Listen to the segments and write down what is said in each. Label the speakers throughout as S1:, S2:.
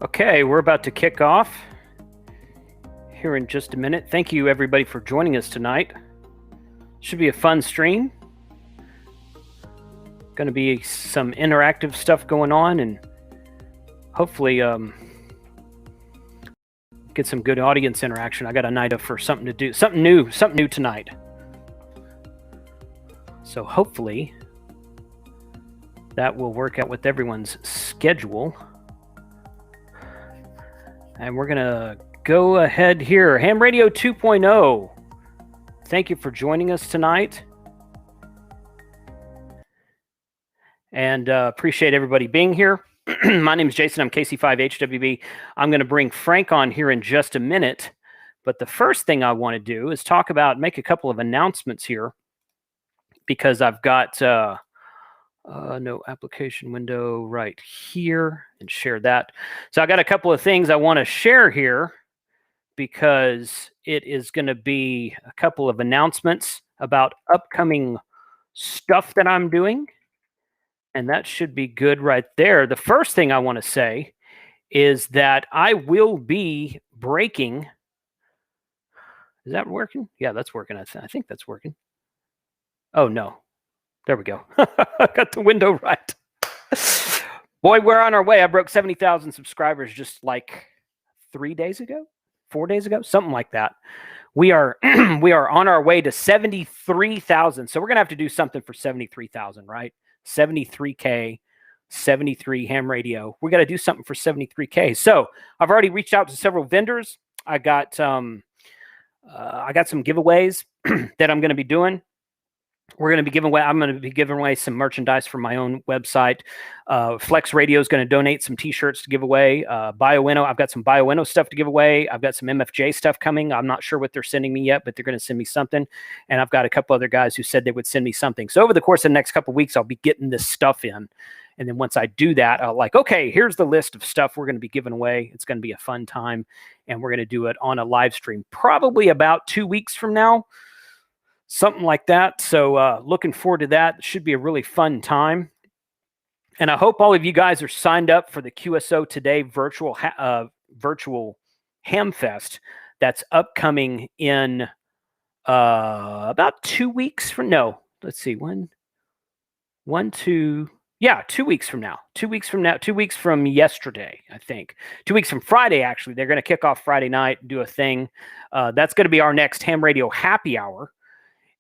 S1: Okay, we're about to kick off here in just a minute. Thank you, everybody, for joining us tonight. Should be a fun stream. Going to be some interactive stuff going on, and hopefully get some good audience interaction. I got a night up for something to do, something new tonight. So hopefully that will work out with everyone's schedule. And we're going to go ahead here. Ham Radio 2.0. Thank you for joining us tonight. And appreciate everybody being here. My name is Jason. I'm KC5HWB. I'm going to bring Frank on here in just a minute. But the first thing I want to do is make a couple of announcements here, because I've got no application window right here, and share that. So I got a couple of things I want to share here, because it is going to be a couple of announcements about upcoming stuff that I'm doing. And that should be good right there. The first thing I want to say is that I will be breaking. Is that working? Yeah, that's working. I think that's working. Oh, no. There we go. I got the window right. Boy, we're on our way. I broke 70,000 subscribers just like 4 days ago, something like that. We are on our way to 73,000. So we're going to have to do something for 73,000, right? 73K, 73 ham radio. We got to do something for 73K. So I've already reached out to several vendors. I got some giveaways that I'm going to be doing. I'm going to be giving away some merchandise from my own website. Flex Radio is going to donate some t-shirts to give away. BioWinnow, I've got some BioWinnow stuff to give away. I've got some MFJ stuff coming. I'm not sure what they're sending me yet, but they're going to send me something. And I've got a couple other guys who said they would send me something. So over the course of the next couple of weeks, I'll be getting this stuff in. And then once I do that, I'll okay, here's the list of stuff we're going to be giving away. It's going to be a fun time. And we're going to do it on a live stream, probably about 2 weeks from now. Something like that. So looking forward to that. It should be a really fun time. And I hope all of you guys are signed up for the QSO Today virtual Ham Fest that's upcoming in about 2 weeks from now. Let's see, 2 weeks from now. 2 weeks from now. 2 weeks from yesterday, I think. 2 weeks from Friday, actually. They're going to kick off Friday night and do a thing. That's going to be our next Ham Radio Happy Hour.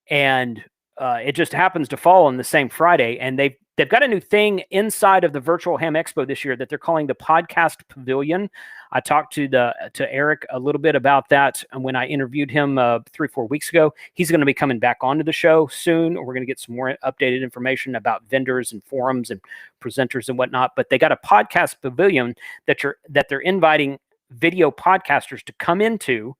S1: And it just happens to fall on the same Friday. And they've got a new thing inside of the Virtual Ham Expo this year that they're calling the Podcast Pavilion. I talked to Eric a little bit about that when I interviewed him 3-4 weeks ago. He's going to be coming back onto the show soon. We're going to get some more updated information about vendors and forums and presenters and whatnot. But they got a Podcast Pavilion that they're inviting video podcasters to come into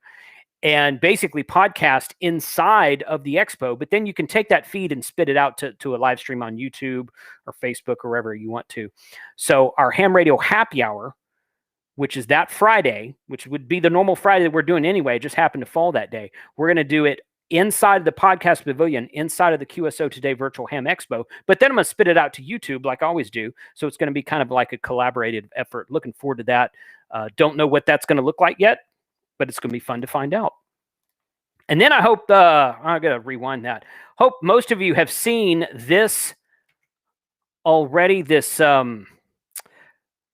S1: and basically podcast inside of the expo. But then you can take that feed and spit it out to a live stream on YouTube or Facebook or wherever you want to. So our Ham Radio Happy Hour, which is that Friday, which would be the normal Friday that we're doing anyway, just happened to fall that day. We're going to do it inside the Podcast Pavilion, inside of the QSO Today Virtual Ham Expo. But then I'm going to spit it out to YouTube like I always do. So it's going to be kind of like a collaborative effort. Looking forward to that. Don't know what that's going to look like yet, but it's going to be fun to find out. And then I hope, I got to rewind that. Hope most of you have seen this already, this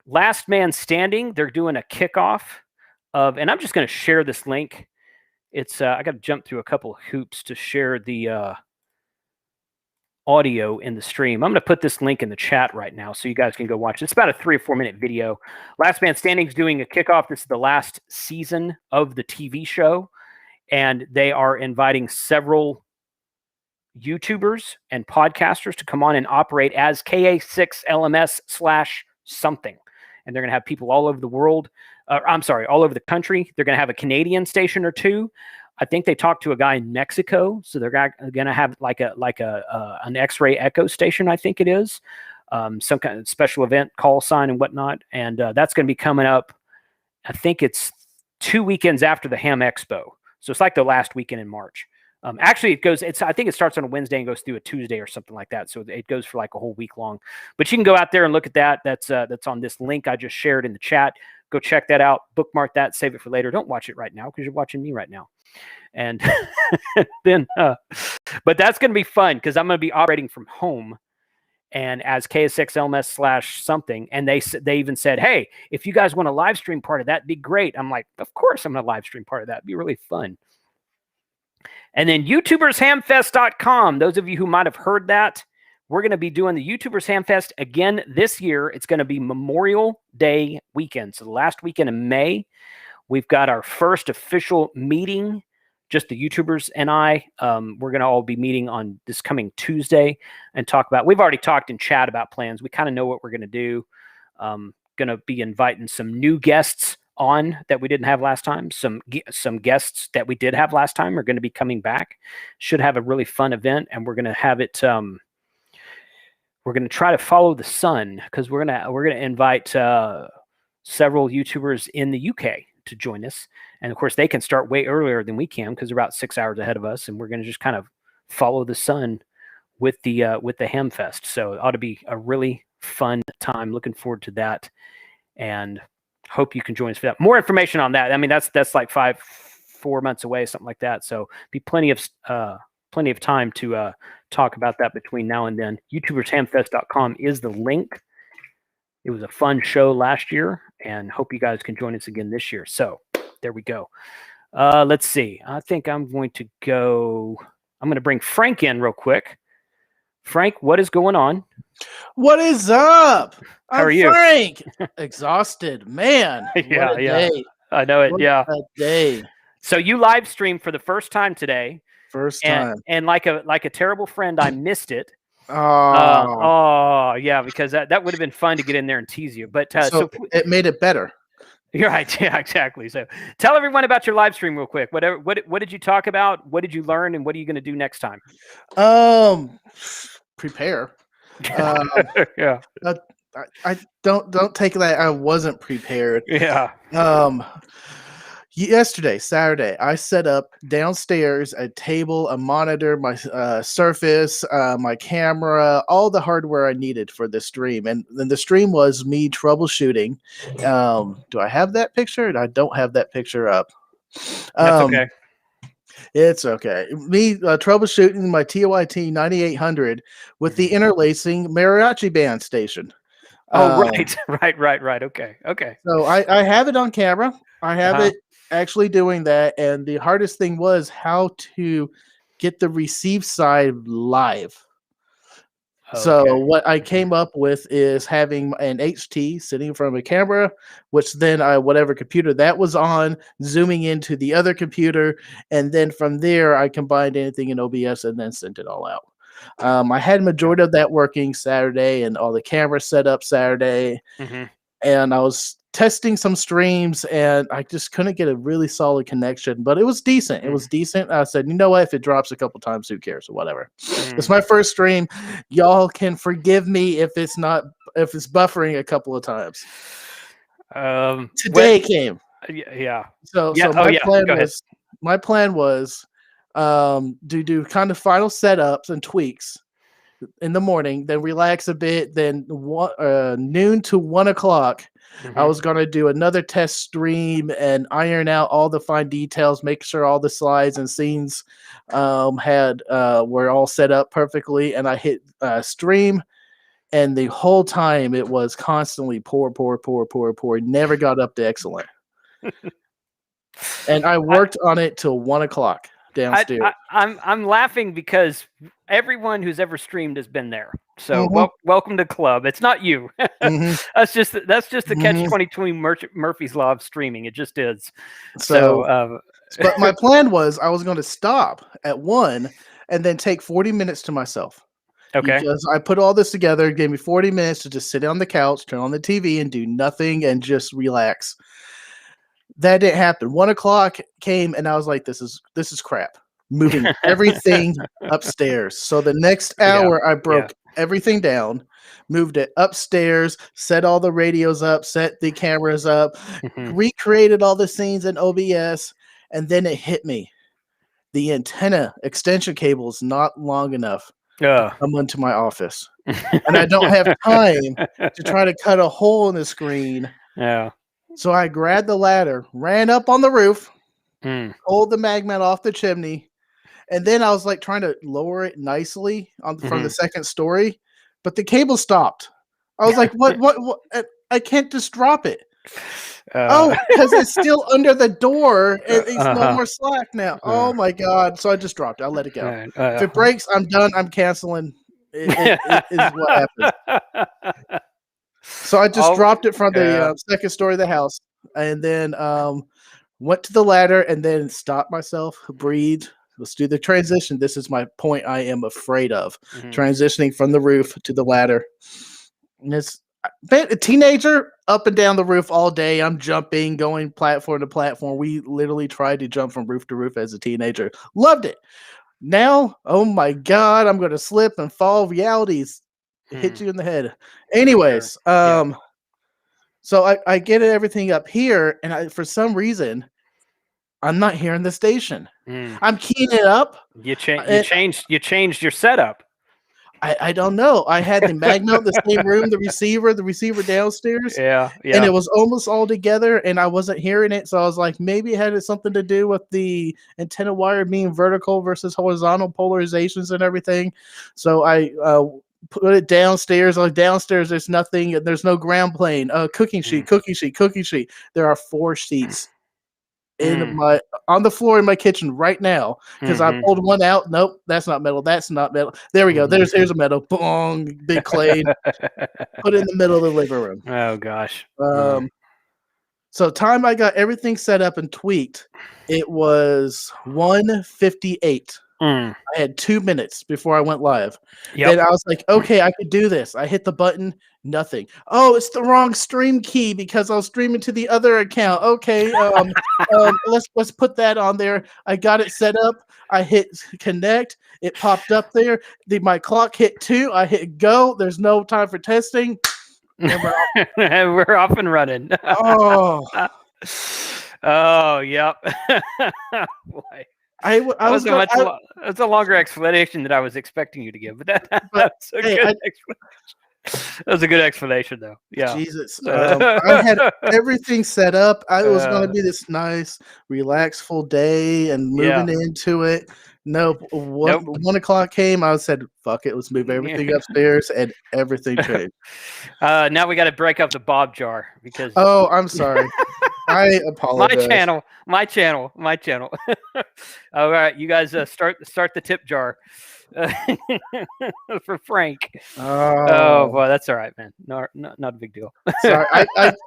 S1: Last Man Standing. They're doing a kickoff of, and I'm just going to share this link. It's, I got to jump through a couple of hoops to share the audio in the stream. I'm going to put this link in the chat right now so you guys can go watch it. It's about a 3 or 4 minute video. Last Man Standing is doing a kickoff. This is the last season of the TV show, and they are inviting several YouTubers and podcasters to come on and operate as KA6LMS/something. And they're going to have people all over the world. All over the country. They're going to have a Canadian station or two. I think they talked to a guy in Mexico, so they're going to have like an X-ray echo station, I think it is, some kind of special event call sign and whatnot, and that's going to be coming up. I think it's 2 weekends after the Ham Expo, so it's like the last weekend in March. Actually, I think it starts on a Wednesday and goes through a Tuesday or something like that. So it goes for like a whole week long. But you can go out there and look at that. That's on this link I just shared in the chat. Go check that out. Bookmark that. Save it for later. Don't watch it right now because you're watching me right now. And then, but that's going to be fun because I'm going to be operating from home and as KSXLMS/something. And they even said, hey, if you guys want to live stream part of that, be great. I'm like, of course I'm going to live stream part of that. It'd be really fun. And then YouTubersHamFest.com. Those of you who might have heard that, we're going to be doing the YouTubers Hamfest again this year. It's going to be Memorial Day weekend. So the last weekend in May, we've got our first official meeting, just the YouTubers and I. We're going to all be meeting on this coming Tuesday and talk about, we've already talked in chat about plans. We kind of know what we're going to do. Going to be inviting some new guests on that we didn't have last time. Some guests that we did have last time are going to be coming back. Should have a really fun event, and we're going to have it. We're going to try to follow the sun because we're going to invite several YouTubers in the UK to join us, and of course they can start way earlier than we can because they're about 6 hours ahead of us, and we're going to just kind of follow the sun with the Hamfest. So it ought to be a really fun time. Looking forward to that, and hope you can join us for that. More information on that. I mean, that's like 4 months away, something like that. So be plenty of time to talk about that between now and then. YouTubersHamfest.com is the link. It was a fun show last year, and hope you guys can join us again this year. So there we go. Let's see. I think I'm going to bring Frank in real quick. Frank, what is going on?
S2: What is up?
S1: How are you?
S2: Frank. Exhausted, man.
S1: Yeah,
S2: what a day.
S1: I know it.
S2: What
S1: yeah,
S2: a day.
S1: So you live streamed for the first time today.
S2: First time.
S1: And like a terrible friend, I missed it.
S2: Oh,
S1: yeah, because that would have been fun to get in there and tease you. But
S2: so it made it better.
S1: You're right. Yeah, exactly. So tell everyone about your live stream real quick. What did you talk about? What did you learn? And what are you going to do next time?
S2: Prepare.
S1: Yeah.
S2: I don't take that. I wasn't prepared.
S1: Yeah.
S2: Yesterday, Saturday, I set up downstairs a table, a monitor, my Surface, my camera, all the hardware I needed for the stream. And then the stream was me troubleshooting. Do I have that picture? I don't have that picture up.
S1: That's okay.
S2: It's okay. Me troubleshooting my TYT 9800 with the interlacing mariachi band station.
S1: Oh, right. Okay.
S2: So I have it on camera. I have it actually doing that, and the hardest thing was how to get the receive side live. Okay. So what I came up with is having an HT sitting in front of a camera, which then whatever computer that was on, zooming into the other computer, and then from there I combined anything in OBS and then sent it all out. I had majority of that working Saturday and all the cameras set up Saturday, and I was testing some streams, and I just couldn't get a really solid connection, but it was decent. It was decent. I said, you know what? If it drops a couple times, who cares or whatever. It's my first stream. Y'all can forgive me if it's buffering a couple of times. Today came.
S1: Yeah.
S2: So my plan was to do kind of final setups and tweaks in the morning, then relax a bit, then noon to 1 o'clock. I was going to do another test stream and iron out all the fine details, make sure all the slides and scenes were all set up perfectly. And I hit stream, and the whole time it was constantly poor. Never got up to excellent. And I worked on it till 1 o'clock downstairs.
S1: I'm laughing because everyone who's ever streamed has been there. So welcome to club. It's not you. That's just the catch 22 Murphy's Law of streaming. It just is. So
S2: but my plan was I was going to stop at 1 and then take 40 minutes to myself.
S1: Okay.
S2: Because I put all this together, it gave me 40 minutes to just sit on the couch, turn on the TV, and do nothing and just relax. That didn't happen. 1 o'clock came, and I was like, "This is crap." Moving everything upstairs. So the next hour, I broke everything down, moved it upstairs, set all the radios up, set the cameras up, recreated all the scenes in OBS, and then it hit me. The antenna extension cable is not long enough to come into my office, and I don't have time to try to cut a hole in the screen.
S1: Yeah.
S2: So I grabbed the ladder, ran up on the roof,
S1: Mm.
S2: pulled the mag mat off the chimney, and then I was like trying to lower it nicely from the second story, but the cable stopped. I was like, what? I can't just drop it. Because it's still under the door and it's no more slack now. Oh my God. So I just dropped it. I let it go. If it breaks, I'm done. I'm canceling. It is what happens. So I just dropped it from the second story of the house and then went to the ladder and then stopped myself, breathed. Let's do the transition. This is my point I am afraid of. Transitioning from the roof to the ladder. And it's a teenager up and down the roof all day. I'm jumping, going platform to platform. We literally tried to jump from roof to roof as a teenager. Loved it. Now, oh my God, I'm going to slip and fall. Realities hit you in the head. Anyways, so I get everything up here, and for some reason, I'm not hearing the station. I'm keying it up.
S1: You changed your setup.
S2: I don't know. I had the magnet in the same room, the receiver downstairs.
S1: Yeah.
S2: And it was almost all together, and I wasn't hearing it. So I was like, maybe it had something to do with the antenna wire being vertical versus horizontal polarizations and everything. So I put it downstairs. Like downstairs, there's nothing. There's no ground plane. Cooking sheet. There are 4 sheets on the floor in my kitchen right now because I pulled one out. Nope, that's not metal. That's not metal. There we go. Here's a metal. Boom, big clay. Put it in the middle of the living room.
S1: Oh gosh.
S2: So time I got everything set up and tweaked, it was 1:58. I had 2 minutes before I went live. Then I was like, okay, I could do this. I hit the button, nothing. Oh, it's the wrong stream key because I was streaming to the other account. Okay, let's put that on there. I got it set up. I hit connect. It popped up there. My clock hit 2. I hit go. There's no time for testing.
S1: We're off and running. Oh, yep. Boy. That's a longer explanation than I was expecting you to give, but that's a good explanation. That was a good explanation, though. Yeah.
S2: Jesus. I had everything set up. It was going to be this nice, relaxful day and moving into it. Nope. 1 o'clock came. I said, fuck it. Let's move everything upstairs, and everything changed.
S1: Now we got to break up the Bob jar because.
S2: Oh, I'm sorry. I apologize.
S1: My channel. All right, you guys start the tip jar for Frank. Oh boy, that's all right, man. Not a big deal.
S2: Sorry,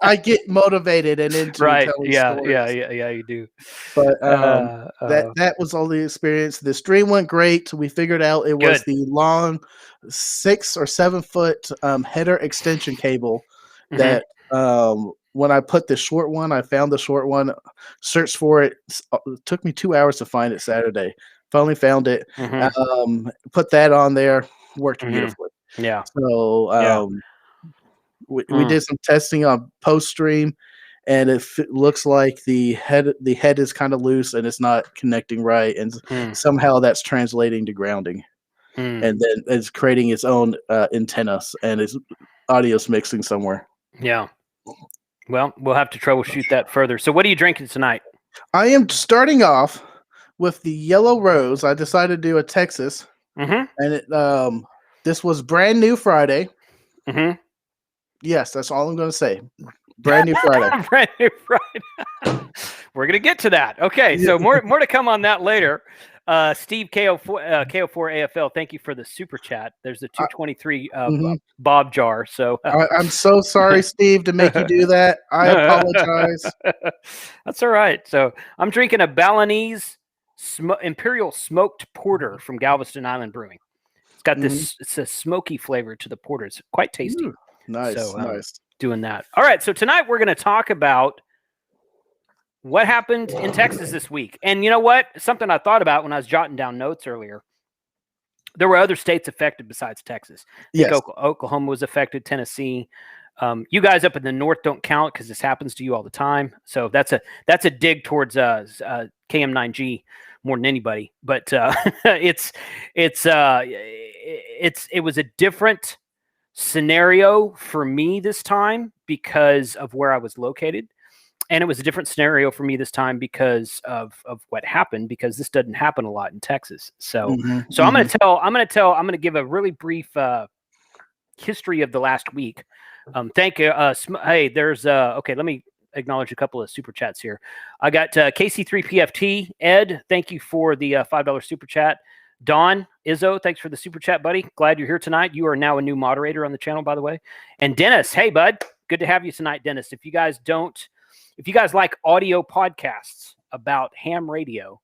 S2: I get motivated and into telling stories.
S1: Yeah, you do.
S2: But that was all the experience. The stream went great. We figured out it was the long 6 or 7 foot header extension cable that when I put the short one, I found the short one, searched for it. It took me 2 hours to find it Saturday. Finally found it. Put that on there. Worked beautifully.
S1: Yeah.
S2: So we did some testing on post stream, and it looks like the head is kind of loose and it's not connecting right, and somehow that's translating to grounding, and then it's creating its own antennas and its audio's mixing somewhere.
S1: Yeah. Well, we'll have to troubleshoot that further. So what are you drinking tonight?
S2: I am starting off with the Yellow Rose. I decided to do a Texas, and this was brand new Friday. Yes, that's all I'm going to say. Brand new Friday.
S1: Brand new Friday. We're going to get to that. Okay, so more to come on that later. Steve KO4 AFL, thank you for the super chat. There's the 223 Bob jar. So
S2: I'm so sorry, Steve, to make you do that. I apologize.
S1: That's all right. So I'm drinking a Balinese Imperial Smoked Porter from Galveston Island Brewing. It's got it's a smoky flavor to the porter. It's quite tasty.
S2: Nice,
S1: so,
S2: nice.
S1: Doing that. All right. So tonight we're going to talk about what happened in Texas this week. And you know what? Something I thought about when I was jotting down notes earlier. There were other states affected besides Texas.
S2: Yes.
S1: Oklahoma was affected, Tennessee. You guys up in the north don't count because this happens to you all the time. So that's a dig towards KM9G more than anybody. But it was a different scenario for me this time because of where I was located. And it was a different scenario for me this time because of what happened, because this doesn't happen a lot in Texas. So I'm going to give a really brief history of the last week. Thank you. Hey, there's okay, let me acknowledge a couple of super chats here. I got KC3PFT, Ed, thank you for the $5 super chat. Don Izzo, thanks for the super chat, buddy. Glad you're here tonight. You are now a new moderator on the channel, by the way. And Dennis, hey, bud. Good to have you tonight, Dennis. If you guys like audio podcasts about ham radio,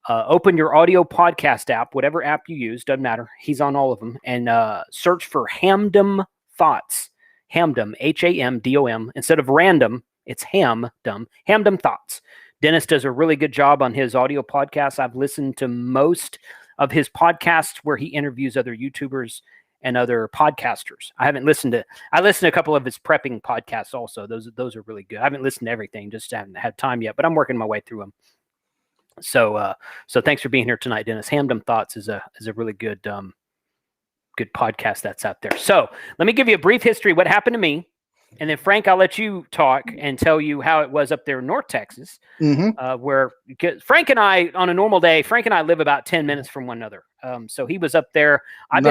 S1: open your audio podcast app, whatever app you use, doesn't matter. He's on all of them. And search for Hamdom Thoughts. Hamdom, Hamdom. Instead of random, it's Hamdom Thoughts. Dennis does a really good job on his audio podcasts. I've listened to most of his podcasts where he interviews other YouTubers and other podcasters. I listened to a couple of his prepping podcasts also. Those are really good. I haven't listened to everything, just haven't had time yet, but I'm working my way through them. So thanks for being here tonight, Dennis. Hamdom Thoughts is a really good podcast that's out there. So let me give you a brief history of what happened to me. And then Frank, I'll let you talk and tell you how it was up there in North Texas, where Frank and I, on a normal day, Frank and I live about 10 minutes from one another. So he was up there. I've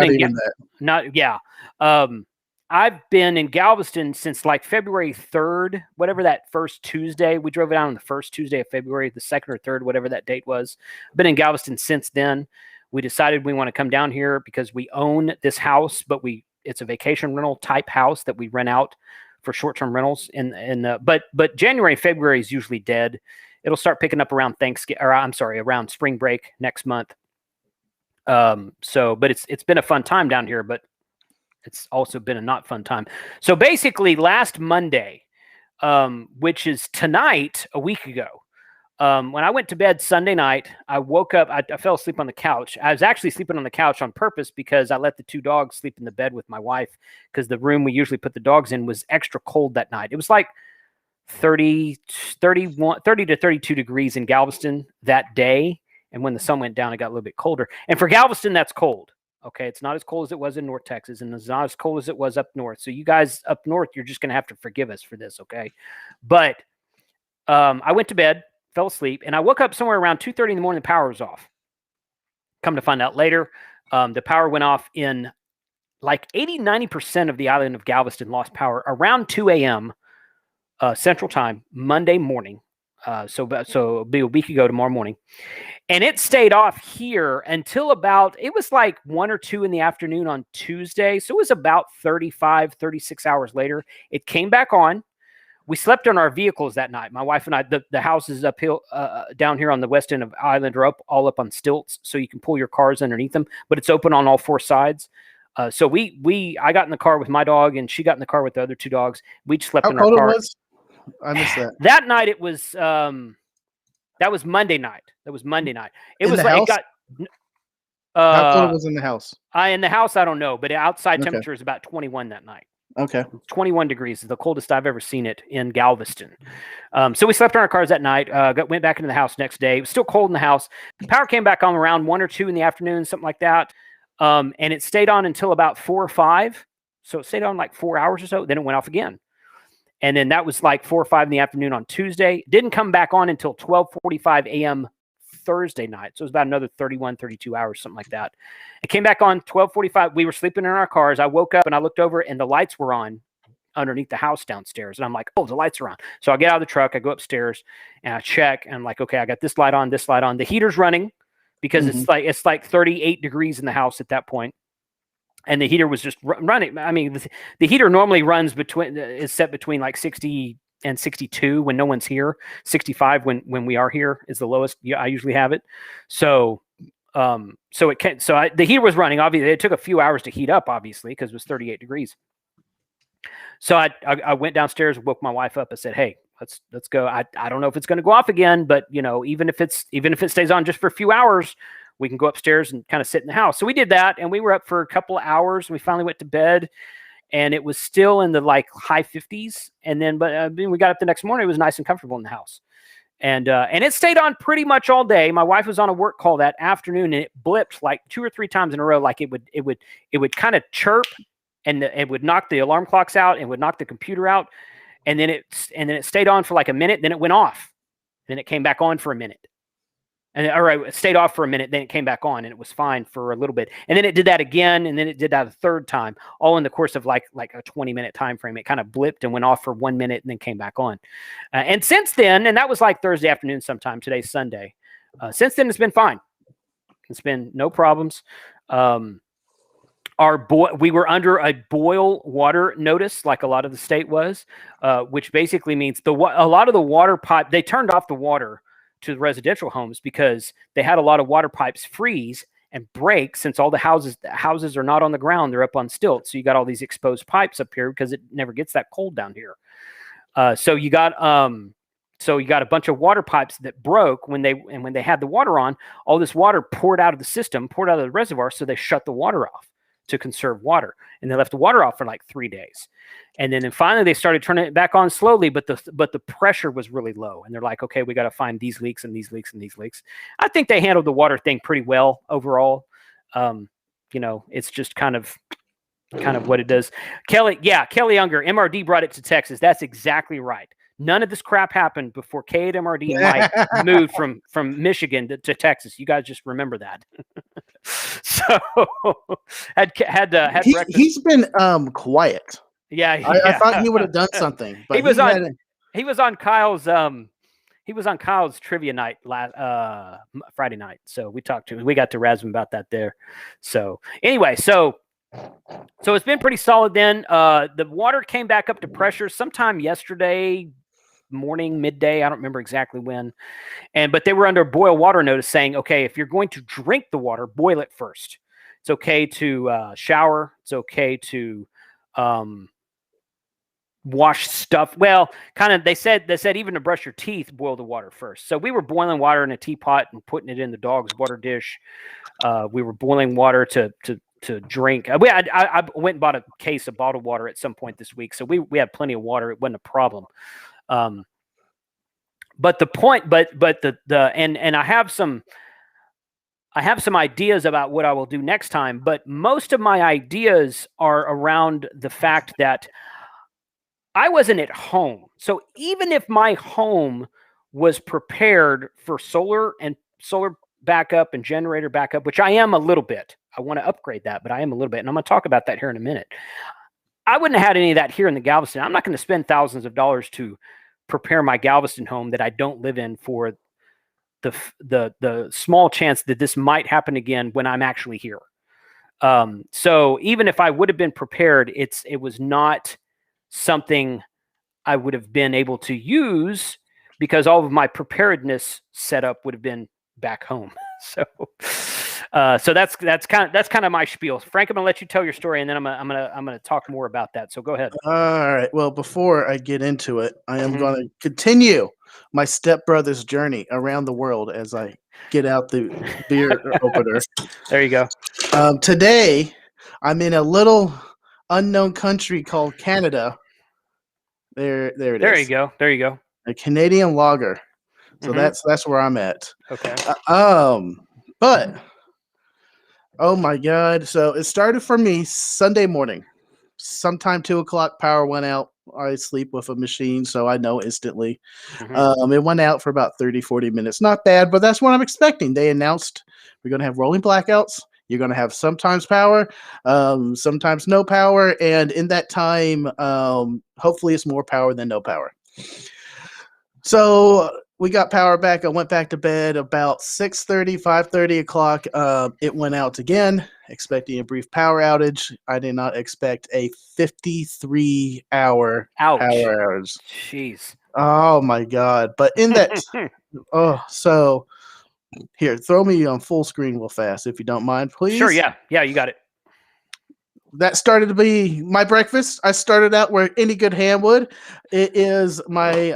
S1: been in Galveston since like February 3rd, whatever that first Tuesday. We drove it down on the first Tuesday of February, the 2nd or 3rd, whatever that date was. I've been in Galveston since then. We decided we want to come down here because we own this house, but it's a vacation rental type house that we rent out for short-term rentals. But January and February is usually dead. It'll start picking up around around spring break next month. But it's been a fun time down here, but it's also been a not fun time. So basically last Monday, which is tonight, a week ago, when I went to bed Sunday night, I woke up, I fell asleep on the couch. I was actually sleeping on the couch on purpose because I let the two dogs sleep in the bed with my wife because the room we usually put the dogs in was extra cold that night. It was like 30 to 32 degrees in Galveston that day. And when the sun went down, it got a little bit colder. And for Galveston, that's cold. Okay, it's not as cold as it was in North Texas, and it's not as cold as it was up north. So you guys up north, you're just going to have to forgive us for this, okay? But I went to bed, fell asleep, and I woke up somewhere around 2:30 in the morning. The power was off. Come to find out later, the power went off in like 80-90% of the island of Galveston lost power around 2 a.m. Central Time, Monday morning. So it'll be a week ago tomorrow morning. And it stayed off here until it was like 1 or 2 in the afternoon on Tuesday. So it was about 35, 36 hours later. It came back on. We slept on our vehicles that night. My wife and I, the houses uphill, down here on the west end of the island are all up on stilts. So you can pull your cars underneath them, but it's open on all 4 sides. So I got in the car with my dog and she got in the car with the other 2 dogs. We slept in our car.
S2: I missed that.
S1: That night it was that was Monday night. It was
S2: in
S1: was
S2: the
S1: like
S2: house?
S1: it got
S2: How cold it was in the house?
S1: in the house, I don't know, but outside temperature is about 21 that night.
S2: Okay.
S1: 21 degrees is the coldest I've ever seen it in Galveston. So we slept in our cars that night, went back into the house next day. It was still cold in the house. The power came back on around 1 or 2 in the afternoon, something like that. And it stayed on until about 4 or 5. So it stayed on like 4 hours or so. Then it went off again. And then that was like 4 or 5 in the afternoon on Tuesday. Didn't come back on until 12:45 a.m. Thursday night. So it was about another 31, 32 hours, something like that. It came back on 12:45. We were sleeping in our cars. I woke up and I looked over and the lights were on underneath the house downstairs. And I'm like, oh, the lights are on. So I get out of the truck. I go upstairs and I check. And I'm like, okay, I got this light on, this light on. The heater's running because it's like 38 degrees in the house at that point. And the heater was just running. I mean, the heater normally runs is set between like 60 and 62 when no one's here. 65 when we are here is the lowest. I usually have it. So the heater was running. Obviously, it took a few hours to heat up, obviously, because it was 38 degrees. So I went downstairs, woke my wife up, and said, "Hey, let's go." I don't know if it's going to go off again, but even if it stays on just for a few hours, we can go upstairs and kind of sit in the house. So we did that, and we were up for a couple of hours. And we finally went to bed, and it was still in the like high 50s. And then, but we got up the next morning. It was nice and comfortable in the house, and it stayed on pretty much all day. My wife was on a work call that afternoon, and it blipped like 2 or 3 times in a row. Like it would kind of chirp, and it would knock the alarm clocks out, and would knock the computer out. and then it stayed on for like a minute, then it went off, then it came back on for a minute. And it stayed off for a minute, then it came back on, and it was fine for a little bit. And then it did that again, and then it did that a third time, all in the course of like a 20-minute time frame. It kind of blipped and went off for 1 minute and then came back on. And since then, and that was like Thursday afternoon sometime, today's Sunday. Since then, it's been fine. It's been no problems. We were under a boil water notice, like a lot of the state was, which basically means a lot of the water pipe, they turned off the water to the residential homes because they had a lot of water pipes freeze and break, since all the houses are not on the ground, they're up on stilts. So you got all these exposed pipes up here because it never gets that cold down here. So you got a bunch of water pipes that broke when they had the water on. All this water poured out of the reservoir, so they shut the water off to conserve water, and they left the water off for like 3 days, and then finally they started turning it back on slowly, but the pressure was really low, and they're like, okay, we got to find these leaks and these leaks and these leaks. I think they handled the water thing pretty well overall. It's just kind of what it does. Kelly Younger, MRD brought it to Texas. That's exactly right. None of this crap happened before Kay and MRD and Mike moved from Michigan to Texas. You guys just remember that. So had breakfast.
S2: He's been quiet.
S1: Yeah,
S2: I thought he would have done something. But
S1: he was on Kyle's trivia night Friday night. So we talked to him. We got to razz him about that there. So anyway, so it's been pretty solid then. The water came back up to pressure sometime yesterday morning, midday. I don't remember exactly when. But they were under a boil water notice saying, okay, if you're going to drink the water, boil it first. It's okay to shower. It's okay to wash stuff. Well, kind of, they said even to brush your teeth, boil the water first. So we were boiling water in a teapot and putting it in the dog's water dish. We were boiling water to drink. I went and bought a case of bottled water at some point this week, so we had plenty of water. It wasn't a problem. But the point, and I have some ideas about what I will do next time. But most of my ideas are around the fact that I wasn't at home. So even if my home was prepared for solar backup and generator backup, which I am a little bit. I want to upgrade that, but I am a little bit. And I'm going to talk about that here in a minute. I wouldn't have had any of that here in the Galveston. I'm not going to spend thousands of dollars to prepare my Galveston home that I don't live in for the small chance that this might happen again when I'm actually here. So even if I would have been prepared, it was not something I would have been able to use because all of my preparedness setup would have been back home. So that's kind of my spiel. Frank, I'm gonna let you tell your story, and then I'm gonna talk more about that. So go ahead.
S2: All right. Well, before I get into it, I am going to continue my stepbrother's journey around the world as I get out the beer opener.
S1: There you go.
S2: Today, I'm in a little unknown country called Canada. There it is.
S1: There you go.
S2: A Canadian lager. So that's where I'm at.
S1: Okay.
S2: But oh my God. So it started for me Sunday morning. Sometime 2:00, power went out. I sleep with a machine, so I know instantly. It went out for about 30-40 minutes. Not bad, but that's what I'm expecting. They announced we're going to have rolling blackouts. You're going to have sometimes power, sometimes no power. And in that time, hopefully it's more power than no power. So we got power back. I went back to bed about 6:30, 5:30 o'clock. It went out again, expecting a brief power outage. I did not expect a 53-hour power outage.
S1: Jeez.
S2: Oh, my God. But in that, so here, throw me on full screen real fast, if you don't mind, please.
S1: Sure, yeah. Yeah, you got it.
S2: That started to be my breakfast. I started out where any good ham would. It is my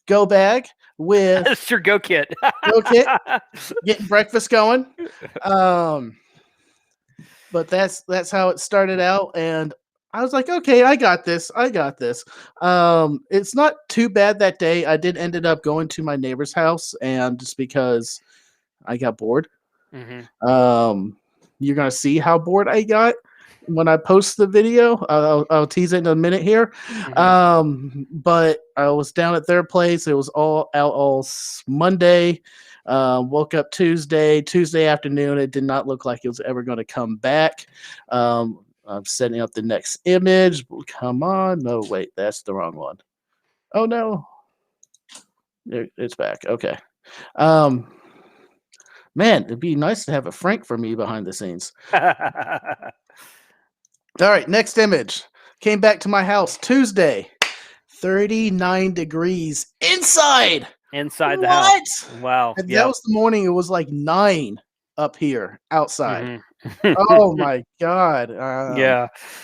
S2: go bag with
S1: That's your go kit.
S2: Getting breakfast going. But that's how it started out, and I was like, okay, I got this. It's not too bad that day. I did ended up going to my neighbor's house, and just because I got bored. You're gonna see how bored I got when I post the video. I'll tease it in a minute here. But I was down at their place. It was all Monday. Woke up Tuesday afternoon. It did not look like it was ever going to come back. I'm setting up the next image. Come on. No, wait, that's the wrong one. Oh no. It's back. Okay. Man, it'd be nice to have a Frank for me behind the scenes. All right, next image. Came back to my house Tuesday. 39 degrees inside.
S1: Inside the house. Wow.
S2: And that was the morning. It was like 9 up here outside. Oh my God.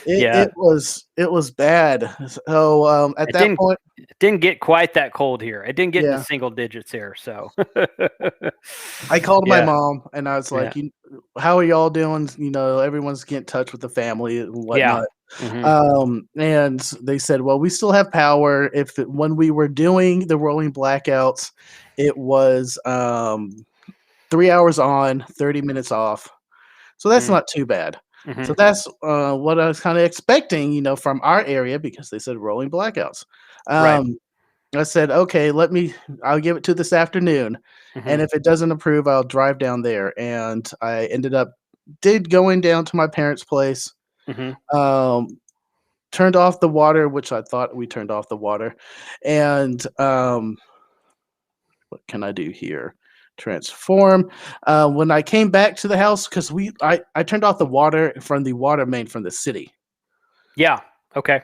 S2: It was bad. So at that point,
S1: it didn't get quite that cold here. It didn't get into single digits here. So
S2: I called my mom and I was like, how are y'all doing? You know, everyone's getting in touch with the family and whatnot. And they said, well, we still have power. When we were doing the rolling blackouts, it was 3 hours on, 30 minutes off. So that's not too bad. So that's what I was kind of expecting, you know, from our area, because they said rolling blackouts. I said, okay, I'll give it to this afternoon. And if it doesn't approve, I'll drive down there. And I ended up going down to my parents' place, turned off the water, which I thought we turned off the water. And what can I do here? Transform. When I came back to the house, because I turned off the water from the water main from the city.
S1: Yeah. Okay.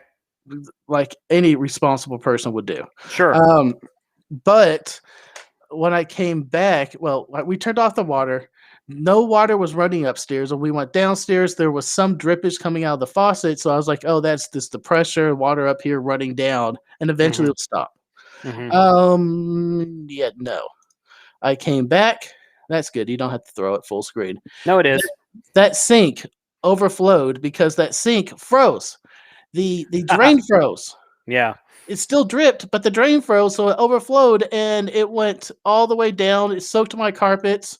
S2: Like any responsible person would do.
S1: Sure.
S2: But when I came back, we turned off the water. No water was running upstairs. When we went downstairs, there was some drippage coming out of the faucet. So I was like, oh, that's the pressure, water up here running down. And eventually it'll stop. No. I came back. That's good. You don't have to throw it full screen.
S1: No, it is.
S2: That sink overflowed because that sink froze. The drain froze.
S1: Yeah.
S2: It still dripped, but the drain froze, so it overflowed and it went all the way down. It soaked my carpets,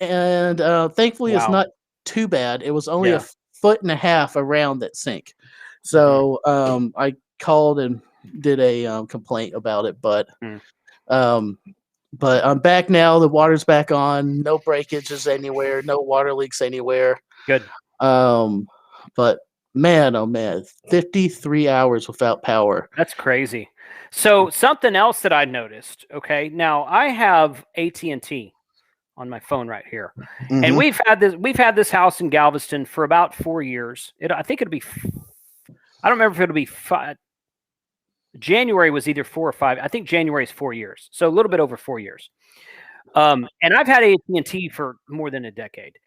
S2: and thankfully it's not too bad. It was only a 1.5 feet around that sink. So I called and did a complaint about it, but I'm back now. The water's back on. No breakages anywhere. No water leaks anywhere.
S1: Good.
S2: But man, oh man, 53 hours without power.
S1: That's crazy. So something else that I noticed. Okay, now I have AT&T on my phone right here, and we've had this house in Galveston for about 4 years. I think it'll be. I don't remember if it'll be 5. January was either 4 or 5. I think January is 4 years, so a little bit over 4 years. And I've had AT&T for more than a decade,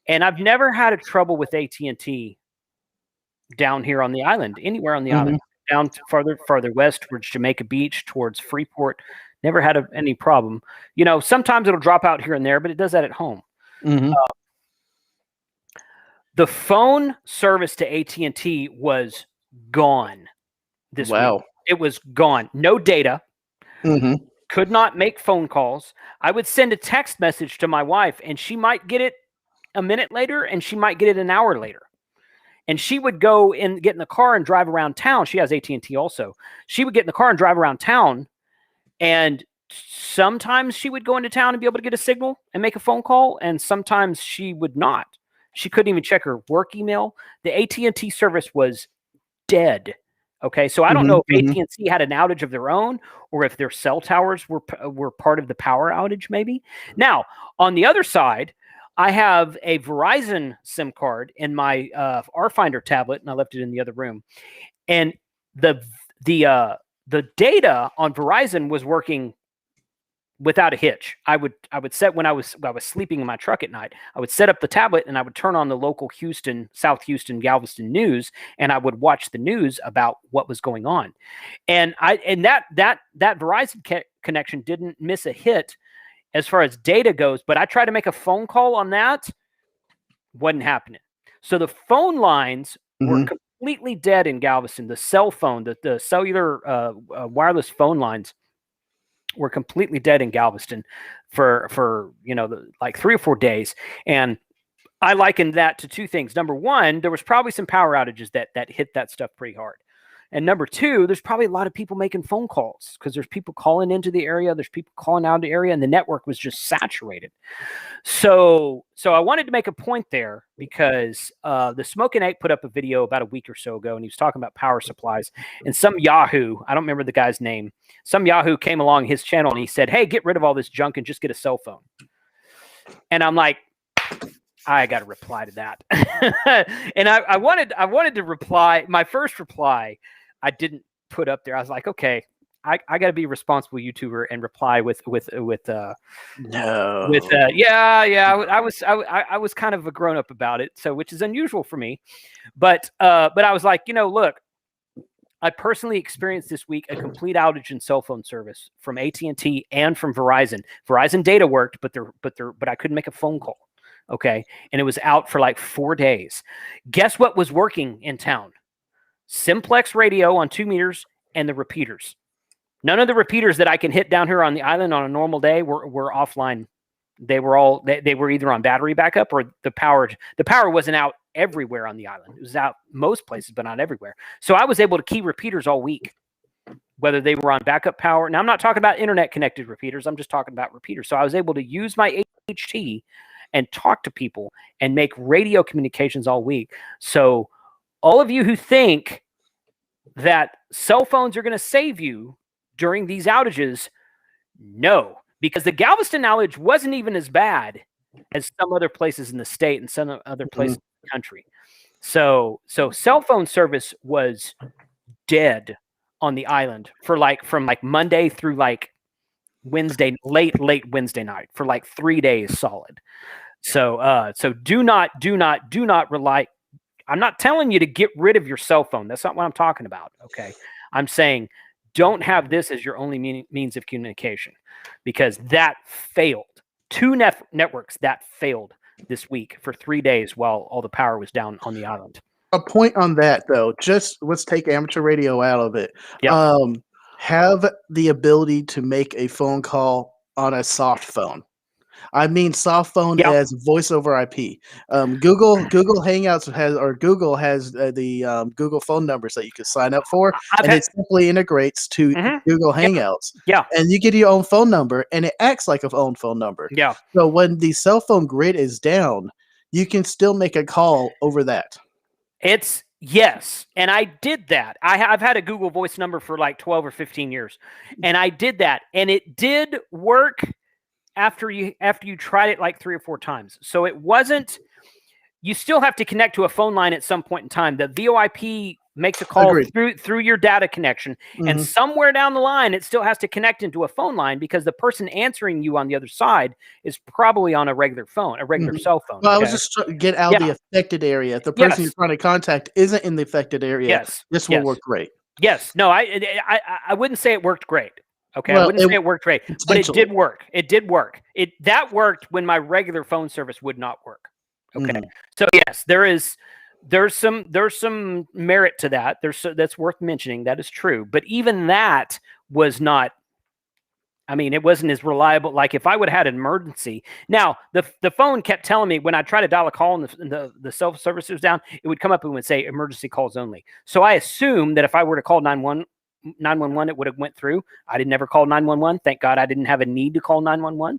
S1: and I've never had a trouble with AT&T down here on the island, anywhere on the island, down farther west towards Jamaica Beach, towards Freeport. Never had any problem. You know, sometimes it'll drop out here and there, but it does that at home. The phone service to AT&T was gone this week. It was gone. No data. Could not make phone calls. I would send a text message to my wife, and she might get it a minute later, and she might get it an hour later. And she would go and get in the car and drive around town. She has AT&T also. She would get in the car and drive around town, and sometimes she would go into town and be able to get a signal and make a phone call, and sometimes she would not. She couldn't even check her work email. The AT&T service was dead. Okay, so I don't know if AT&T had an outage of their own or if their cell towers were part of the power outage maybe. Now, on the other side, I have a Verizon SIM card in my RFinder tablet, and I left it in the other room. And the data on Verizon was working without a hitch. I would set when I was sleeping in my truck at night. I would set up the tablet and I would turn on the local South Houston, Galveston news, and I would watch the news about what was going on. And that Verizon connection didn't miss a hit as far as data goes, but I tried to make a phone call on that, wasn't happening. So the phone lines were completely dead in Galveston. The cell phone, the cellular wireless phone lines were completely dead in Galveston for like 3 or 4 days. And I likened that to two things. Number one, there was probably some power outages that hit that stuff pretty hard. And number two, there's probably a lot of people making phone calls because there's people calling into the area. There's people calling out of the area, and the network was just saturated. So I wanted to make a point there because the Smoking Egg put up a video about a week or so ago, and he was talking about power supplies. And some Yahoo, I don't remember the guy's name, some Yahoo came along his channel and he said, "Hey, get rid of all this junk and just get a cell phone." And I'm like, I got to reply to that. And I wanted to reply. My first reply, I didn't put up there. I was like, okay, I got to be a responsible YouTuber and reply with
S2: no.
S1: I was kind of a grown up about it, so which is unusual for me. But I was like, look, I personally experienced this week a complete outage in cell phone service from AT&T and from Verizon. Verizon data worked, but I couldn't make a phone call. Okay. And it was out for like 4 days. Guess what was working in town? Simplex radio on 2 meters and the repeaters. None of the repeaters that I can hit down here on the island on a normal day were offline. They were either on battery backup or the power wasn't out everywhere on the island. It was out most places, but not everywhere. So I was able to key repeaters all week, whether they were on backup power. Now I'm not talking about internet connected repeaters. I'm just talking about repeaters. So I was able to use my HT and talk to people and make radio communications all week. So all of you who think that cell phones are going to save you during these outages, no, because the Galveston outage wasn't even as bad as some other places in the state and some other places in the country. So cell phone service was dead on the island for from Monday through Wednesday, late Wednesday night for 3 days solid. So do not rely. I'm not telling you to get rid of your cell phone. That's not what I'm talking about. Okay. I'm saying don't have this as your only means of communication, because that failed. 2 networks that failed this week for 3 days while all the power was down on the island.
S2: A point on that though, just let's take amateur radio out of it.
S1: Yep.
S2: Have the ability to make a phone call on a soft phone. I mean soft phone as voice over IP. Google Hangouts Google has the Google phone numbers that you can sign up for, it simply integrates to Google Hangouts.
S1: Yeah.
S2: And you get your own phone number, and it acts like a own phone number.
S1: Yeah.
S2: So when the cell phone grid is down, you can still make a call over that.
S1: Yes, and I did that. I've had a Google Voice number for 12 or 15 years, and I did that, and it did work after you tried it 3 or 4 times. So it wasn't. You still have to connect to a phone line at some point in time. The VoIP makes a call through your data connection, and somewhere down the line, it still has to connect into a phone line because the person answering you on the other side is probably on a regular phone, a regular cell phone.
S2: Well, I was just trying to get out the affected area. If the person you're trying to contact isn't in the affected area, this will work great.
S1: Yes. No, I wouldn't say it worked great. Okay, I wouldn't say it wored great, but it did work. It did work. That worked when my regular phone service would not work. Okay, so yes, there's some merit to that. That's worth mentioning. That is true. But even that was not. I mean, it wasn't as reliable. Like if I would have had an emergency. Now the phone kept telling me when I tried to dial a call and the cell service was down, it would come up and would say emergency calls only. So I assumed that if I were to call 911, it would have went through. I didn't ever call 911. Thank God I didn't have a need to call 911.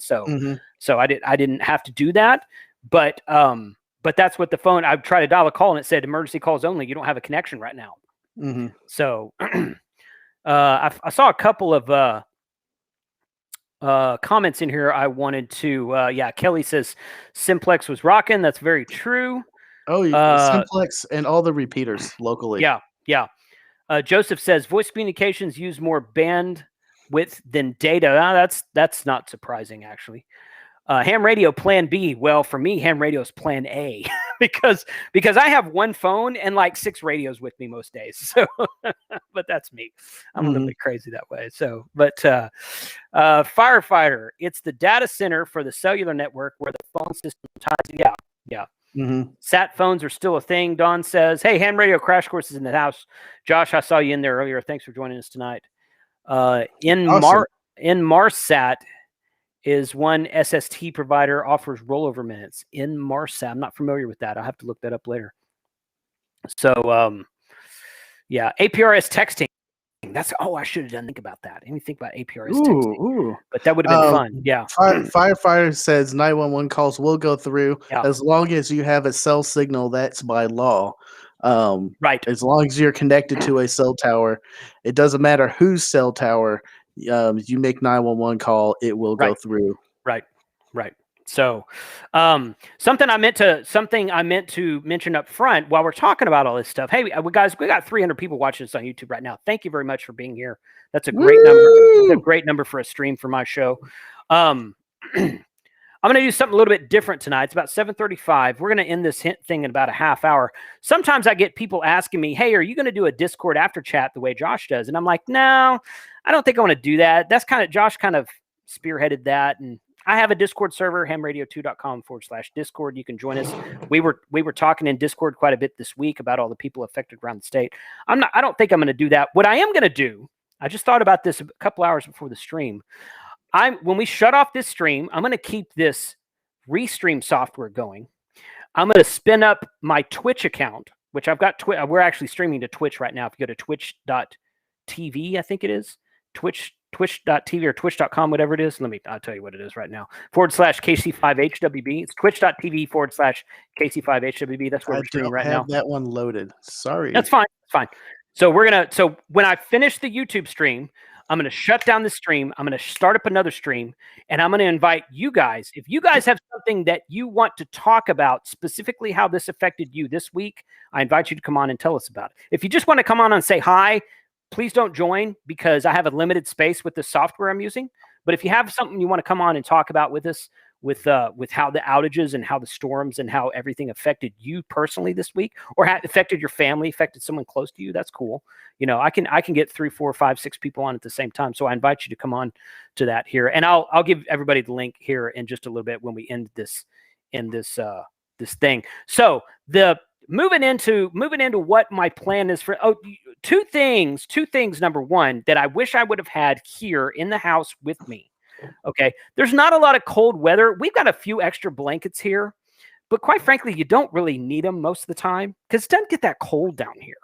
S1: So I didn't have to do that. But that's what the phone. I tried to dial a call and it said emergency calls only. You don't have a connection right now. So I saw a couple of comments in here. I wanted to. Kelly says Simplex was rocking. That's very true.
S2: Oh, Simplex and all the repeaters locally.
S1: Yeah. Joseph says voice communications use more bandwidth than data. That's not surprising, actually. Ham radio plan B. Well, for me, ham radio is plan A because I have one phone and 6 radios with me most days. So, but that's me. I'm a little bit crazy that way. So, but firefighter, it's the data center for the cellular network where the phone system ties. Yeah. Sat phones are still a thing. Don says, "Hey, ham radio crash course is in the house." Josh, I saw you in there earlier. Thanks for joining us tonight. In Marsat, is one SST provider offers rollover minutes in Marsa. I'm not familiar with that. I'll have to look that up later. So, yeah, APRS texting. I should have done think about that. I didn't think about APRS texting, but that would have been fun. Yeah.
S2: Firefighter says 911 calls will go through
S1: Yeah.
S2: as long as you have a cell signal. That's by law.
S1: Right.
S2: As long as you're connected to a cell tower, it doesn't matter whose cell tower. You make 911 call, it will go through.
S1: Right. So, something I meant to mention up front while we're talking about all this stuff. Hey, guys, we got 300 people watching this on YouTube right now. Thank you very much for being here. That's a great number. That's a great number for a stream for my show. I'm going to do something a little bit different tonight. It's about 7:35. We're going to end this thing in about a half hour. Sometimes I get people asking me, "Hey, are you going to do a Discord after chat the way Josh does?" And I'm like, "No, I don't think I want to do that." That's Josh kind of spearheaded that, and I have a Discord server, hamradio2.com/Discord. You can join us. We were talking in Discord quite a bit this week about all the people affected around the state. I don't think I'm going to do that. What I am going to do, I just thought about this a couple hours before the stream. When we shut off this stream, I'm going to keep this Restream software going. I'm going to spin up my Twitch account, which I've got. We're actually streaming to Twitch right now. If you go to twitch.tv, I think it is twitch.tv or twitch.com, whatever it is. I'll tell you what it is right now. /KC5HWB. It's twitch.tv /KC5HWB. That's where we're streaming right now.
S2: I don't have that one loaded. Sorry.
S1: That's fine. It's fine. So when I finish the YouTube stream, I'm going to shut down the stream. I'm going to start up another stream, and I'm going to invite you guys. If you guys have something that you want to talk about, specifically how this affected you this week, I invite you to come on and tell us about it. If you just want to come on and say hi, please don't join because I have a limited space with the software I'm using. But if you have something you want to come on and talk about with us, with how the outages and how the storms and how everything affected you personally this week, or how it affected your family, affected someone close to you, that's cool. I can get 3, 4, 5, 6 people on at the same time. So I invite you to come on to that here, and I'll give everybody the link here in just a little bit when we end this thing. So moving into what my plan is for two things. Number one, that I wish I would have had here in the house with me. Okay, there's not a lot of cold weather. We've got a few extra blankets here, but quite frankly, you don't really need them most of the time because it doesn't get that cold down here.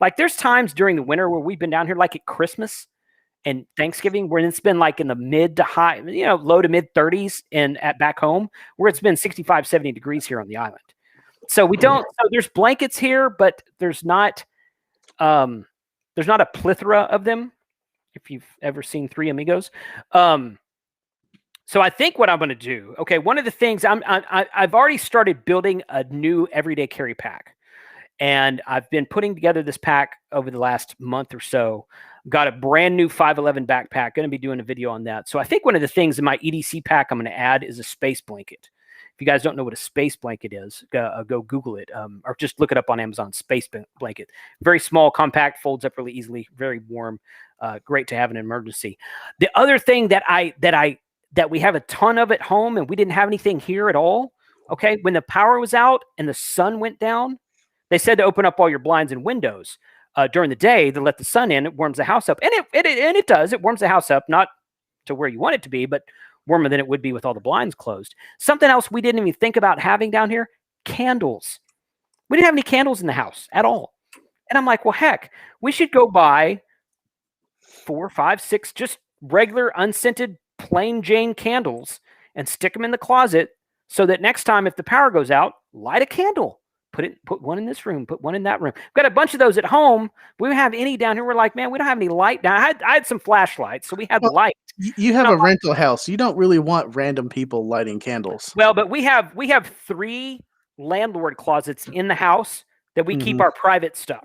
S1: Like there's times during the winter where we've been down here, like at Christmas and Thanksgiving, where it's been like in the mid to high, low to mid 30s, and back home where it's been 65, 70 degrees here on the island. So so there's blankets here, but there's not a plethora of them. If you've ever seen Three Amigos. So I think what I'm going to do, okay, one of the things I've already started building a new everyday carry pack, and I've been putting together this pack over the last month or so. Got a brand new 511 backpack. Going to be doing a video on that. So I think one of the things in my EDC pack I'm going to add is a space blanket. If you guys don't know what a space blanket is, go Google it, or just look it up on Amazon. Space blanket, very small, compact, folds up really easily, very warm, great to have in an emergency. The other thing that we have a ton of at home, and we didn't have anything here at all. Okay, when the power was out and the sun went down, they said to open up all your blinds and windows during the day to let the sun in. It warms the house up, and it does. It warms the house up, not to where you want it to be, but warmer than it would be with all the blinds closed. Something else we didn't even think about having down here: candles. We didn't have any candles in the house at all. And I'm like, well, heck, we should go buy 4, 5, 6 just regular unscented plain Jane candles and stick them in the closet so that next time if the power goes out, light a candle. Put one in this room, put one in that room. We've got a bunch of those at home. We don't have any down here. We're like, man, we don't have any light down. I had some flashlights, so we had light.
S2: You have a rental house. You don't really want random people lighting candles.
S1: Well, but we have 3 landlord closets in the house that we keep our private stuff.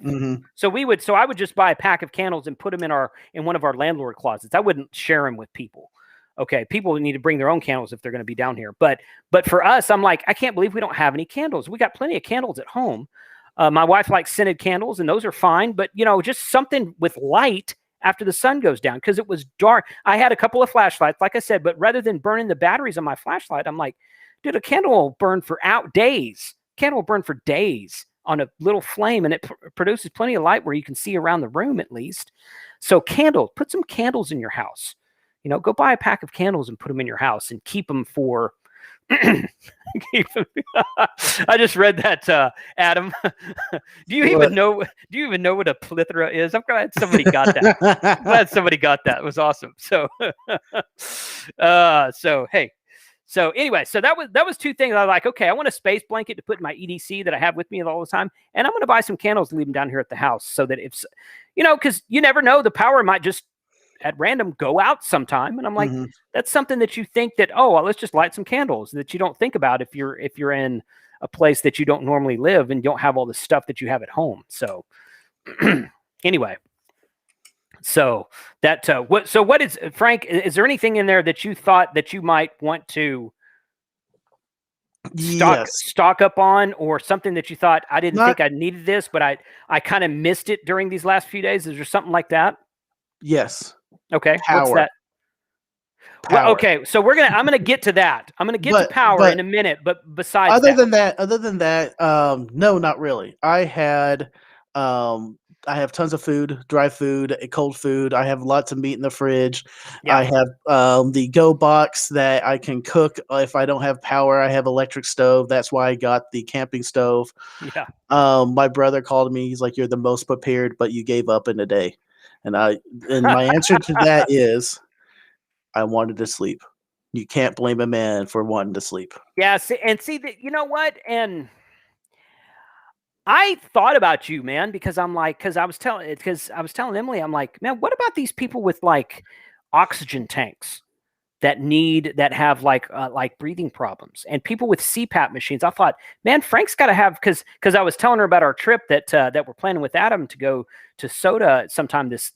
S1: So I would just buy a pack of candles and put them in one of our landlord closets. I wouldn't share them with people. Okay, people need to bring their own candles if they're going to be down here. But for us, I'm like, I can't believe we don't have any candles. We got plenty of candles at home. My wife likes scented candles, and those are fine. But just something with light after the sun goes down, because it was dark. I had a couple of flashlights, like I said, but rather than burning the batteries on my flashlight, I'm like, dude, a candle will burn for days. Candle will burn for days on a little flame, and it produces plenty of light where you can see around the room at least. So put some candles in your house. go buy a pack of candles and put them in your house and keep them for. I just read that, Adam. Do you even know what a plethora is? I'm glad somebody got that. It was awesome. So, hey. So anyway, so that was two things. I was like, okay, I want a space blanket to put in my EDC that I have with me all the time, and I'm going to buy some candles and leave them down here at the house so that if, because you never know, the power might just at random go out sometime. And I'm like, that's something that you think that, well, let's just light some candles, that you don't think about if you're in a place that you don't normally live and don't have all the stuff that you have at home. So anyway. So that what is, Frank, is there anything in there that you thought that you might want to stock up on, or something that you thought I didn't think I needed this, but I kind of missed it during these last few days? Is there something like that?
S2: Yes.
S1: Okay.
S2: Power.
S1: What's that? Well, okay. So I'm going to get to that. I'm going to get to power in a minute, but besides
S2: other than that, no, not really. I have tons of food, dry food, cold food. I have lots of meat in the fridge. Yeah. I have the Go box that I can cook if I don't have power. I have electric stove. That's why I got the camping stove.
S1: Yeah.
S2: My brother called me. He's like, "You're the most prepared, but you gave up in a day." And my answer to that is, I wanted to sleep. You can't blame a man for wanting to sleep.
S1: Yeah. See that, you know what? And I thought about you, man, because I was telling Emily, I'm like, man, what about these people with like oxygen tanks that have like breathing problems, and people with CPAP machines? I thought, man, Frank's got to have, because I was telling her about our trip that we're planning with Adam to go to Soda sometime this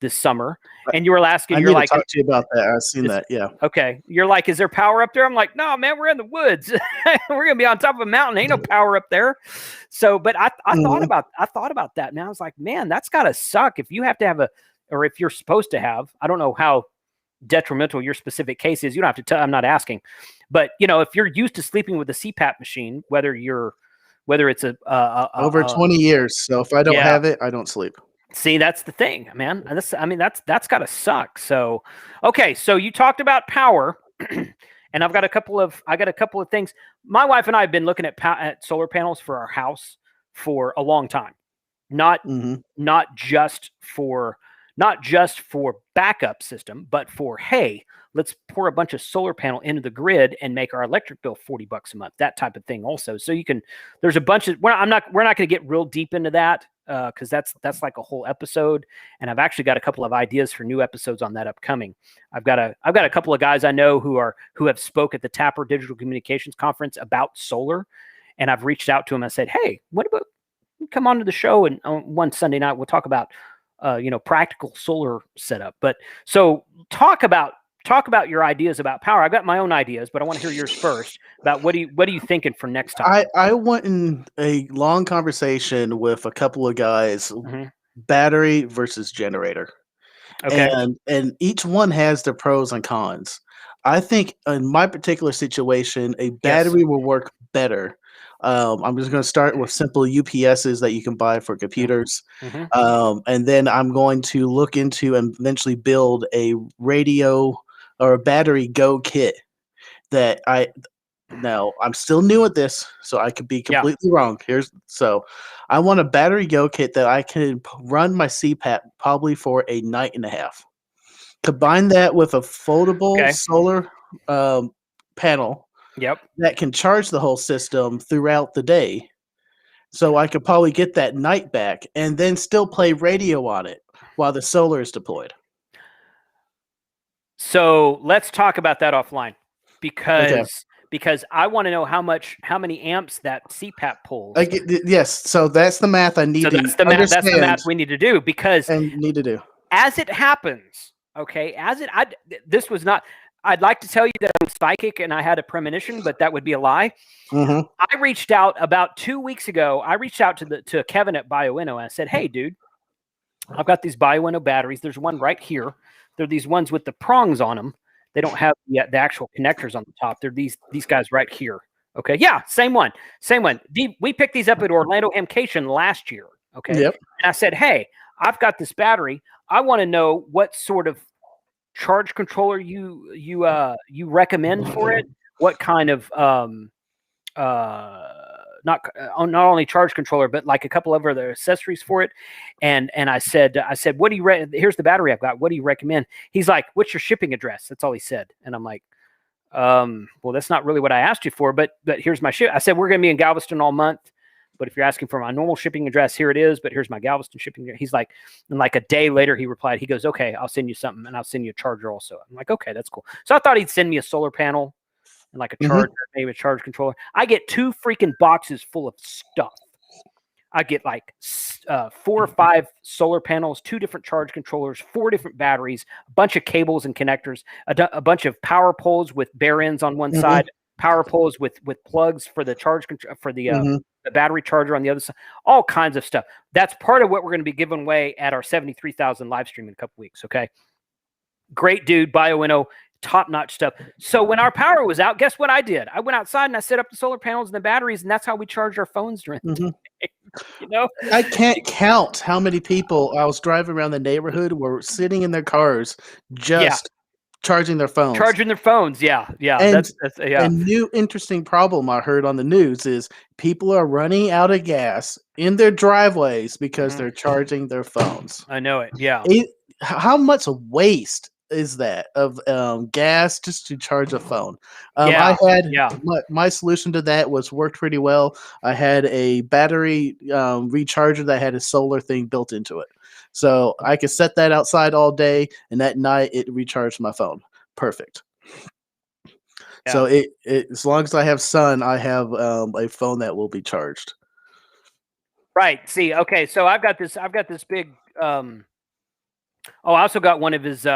S1: summer, and you were asking, you're like,
S2: talk to you about that. I've seen that. Yeah.
S1: Okay. You're like, is there power up there? I'm like, no, man, we're in the woods. We're going to be on top of a mountain. Ain't no power up there. So, but I thought about that. And I was like, man, that's gotta suck if you have to have or if you're supposed to have, I don't know how detrimental your specific case is. You don't have to tell, I'm not asking, but if you're used to sleeping with a CPAP machine, whether it's
S2: over 20 years. So if I don't have it, I don't sleep.
S1: See, that's the thing, man. That's gotta suck. So, okay. So you talked about power, and I've got a couple of things. My wife and I have been looking at solar panels for our house for a long time. Not just for backup system, but for, hey, let's pour a bunch of solar panel into the grid and make our electric bill $40 a month. That type of thing also. So there's a bunch of, we're not going to get real deep into that, because that's like a whole episode, and I've actually got a couple of ideas for new episodes on that upcoming. I've got a couple of guys I know who have spoke at the Tapper Digital Communications Conference about solar, and I've reached out to them. I said, hey, what about come on to the show, and on one Sunday night we'll talk about practical solar setup. But so talk about your ideas about power. I've got my own ideas, but I want to hear yours first about what are you thinking for next time?
S2: I went in a long conversation with a couple of guys, battery versus generator. Okay. And each one has their pros and cons. I think in my particular situation, a battery will work better. I'm just going to start with simple UPSs that you can buy for computers. And then I'm going to look into and eventually build a radio or a battery Go kit that I'm still new at this, so I could be completely wrong. So I want a battery Go kit that I can run my CPAP probably for a night and a half. Combine that with a foldable solar panel that can charge the whole system throughout the day. So I could probably get that night back and then still play radio on it while the solar is deployed.
S1: So let's talk about that offline, because I want to know how many amps that CPAP pulls.
S2: Yes, so that's the math I need to understand.
S1: That's the math we need to do, as it happens. Okay, this was not. I'd like to tell you that I'm psychic and I had a premonition, but that would be a lie. I reached out about 2 weeks ago. I reached out to Kevin at BioInno, and I said, "Hey, dude, I've got these BioInno batteries. There's one right here. They're these ones with the prongs on them. They don't have the actual connectors on the top. They're these guys right here. Okay, yeah, same one. We picked these up at Orlando Hamcation last year. Okay, and I said, hey, I've got this battery. I want to know what sort of charge controller you recommend for it. What kind of not only charge controller, but like a couple of other accessories for it. And I said, what do you here's the battery I've got. What do you recommend? He's like, what's your shipping address? That's all he said. And I'm like, well, that's not really what I asked you for, but here's my ship. I said, we're going to be in Galveston all month, but if you're asking for my normal shipping address, here it is, but here's my Galveston shipping address. He's like, and like a day later, he replied, he goes, okay, I'll send you something and I'll send you a charger also. I'm like, okay, that's cool. So I thought he'd send me a solar panel and like a charger, maybe a charge controller. I get 2 freaking boxes full of stuff. I get like 4 or 5 solar panels, 2 different charge controllers, 4 different batteries, a bunch of cables and connectors, a bunch of power poles with bare ends on one side, power poles with plugs for the charge for the battery charger on the other side, all kinds of stuff. That's part of what we're going to be giving away at our 73,000 live stream in a couple weeks. Okay. Great dude, BioInno, top-notch stuff. So when our power was out, guess what I did? I went outside and I set up the solar panels and the batteries, and that's how we charged our phones during the day. You know,
S2: I can't count how many people I was driving around the neighborhood were sitting in their cars just charging their phones.
S1: Yeah.
S2: And a new interesting problem I heard on the news is people are running out of gas in their driveways because they're charging their phones.
S1: I know it. Yeah.
S2: How much waste is that of gas just to charge a phone? I had my solution to that worked pretty well. I had a battery recharger that had a solar thing built into it, so I could set that outside all day, and at night it recharged my phone. Perfect. Yeah. So it as long as I have sun, I have a phone that will be charged.
S1: Right. See. Okay. So I've got this big. I also got one of his.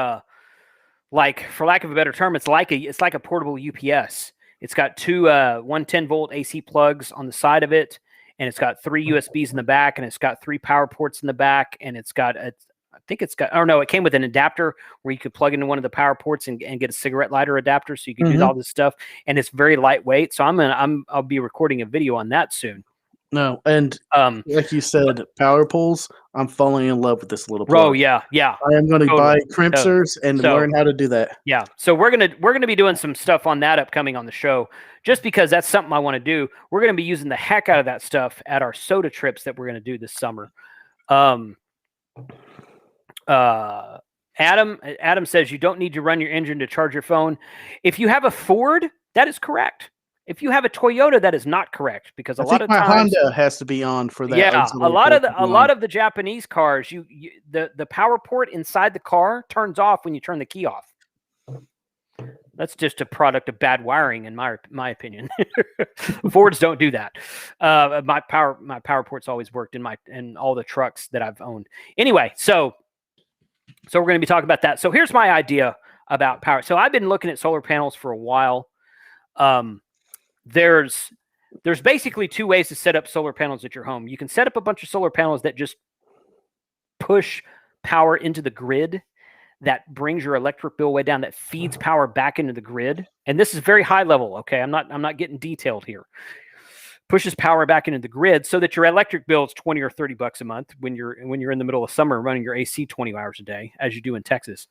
S1: Like, for lack of a better term, it's like a portable UPS. It's got 2 110-volt AC plugs on the side of it, and it's got 3 USBs in the back, and it's got 3 power ports in the back, and it came with an adapter where you could plug into one of the power ports and get a cigarette lighter adapter, so you can do all this stuff, and it's very lightweight. So I'll be recording a video on that soon.
S2: No, and like you said, power poles. I'm falling in love with this little plug.
S1: Oh yeah.
S2: I am going to buy crimpsers and learn how to do that.
S1: Yeah, so we're gonna be doing some stuff on that upcoming on the show, just because that's something I want to do. We're gonna be using the heck out of that stuff at our soda trips that we're gonna do this summer. Adam says you don't need to run your engine to charge your phone. If you have a Ford, that is correct. If you have a Toyota, that is not correct, because a lot of times
S2: Honda has to be on for that.
S1: Yeah, a lot of the Japanese cars, the power port inside the car turns off when you turn the key off. That's just a product of bad wiring, in my opinion. Fords don't do that. My power port's always worked in all the trucks that I've owned. Anyway, so we're going to be talking about that. So here's my idea about power. So I've been looking at solar panels for a while. There's basically 2 ways to set up solar panels at your home. You can set up a bunch of solar panels that just push power into the grid, that brings your electric bill way down, that feeds power back into the grid. And this is very high level. Okay. I'm not getting detailed here. Pushes power back into the grid so that your electric bill is $20 or $30 a month when you're in the middle of summer running your AC 20 hours a day, as you do in Texas.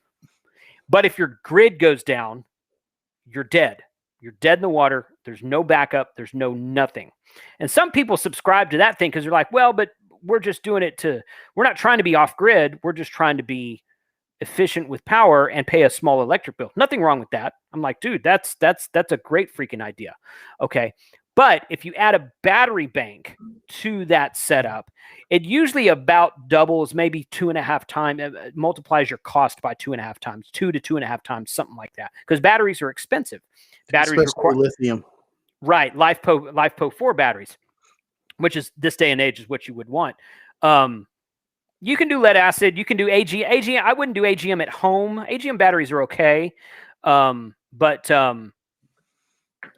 S1: But if your grid goes down, you're dead. You're dead in the water. There's no backup. There's no nothing. And some people subscribe to that thing because they're like, well, but we're just doing it we're not trying to be off grid. We're just trying to be efficient with power and pay a small electric bill. Nothing wrong with that. I'm like, dude, that's a great freaking idea. Okay. But if you add a battery bank to that setup, it usually about doubles, maybe 2.5 times, it multiplies your cost by 2.5 times, 2 to 2.5 times, something like that. Because batteries are expensive. Batteries require
S2: lithium.
S1: Right. LiFePO 4 batteries, which is this day and age is what you would want. You can do lead acid. You can do AGM. I wouldn't do AGM at home. AGM batteries are okay. But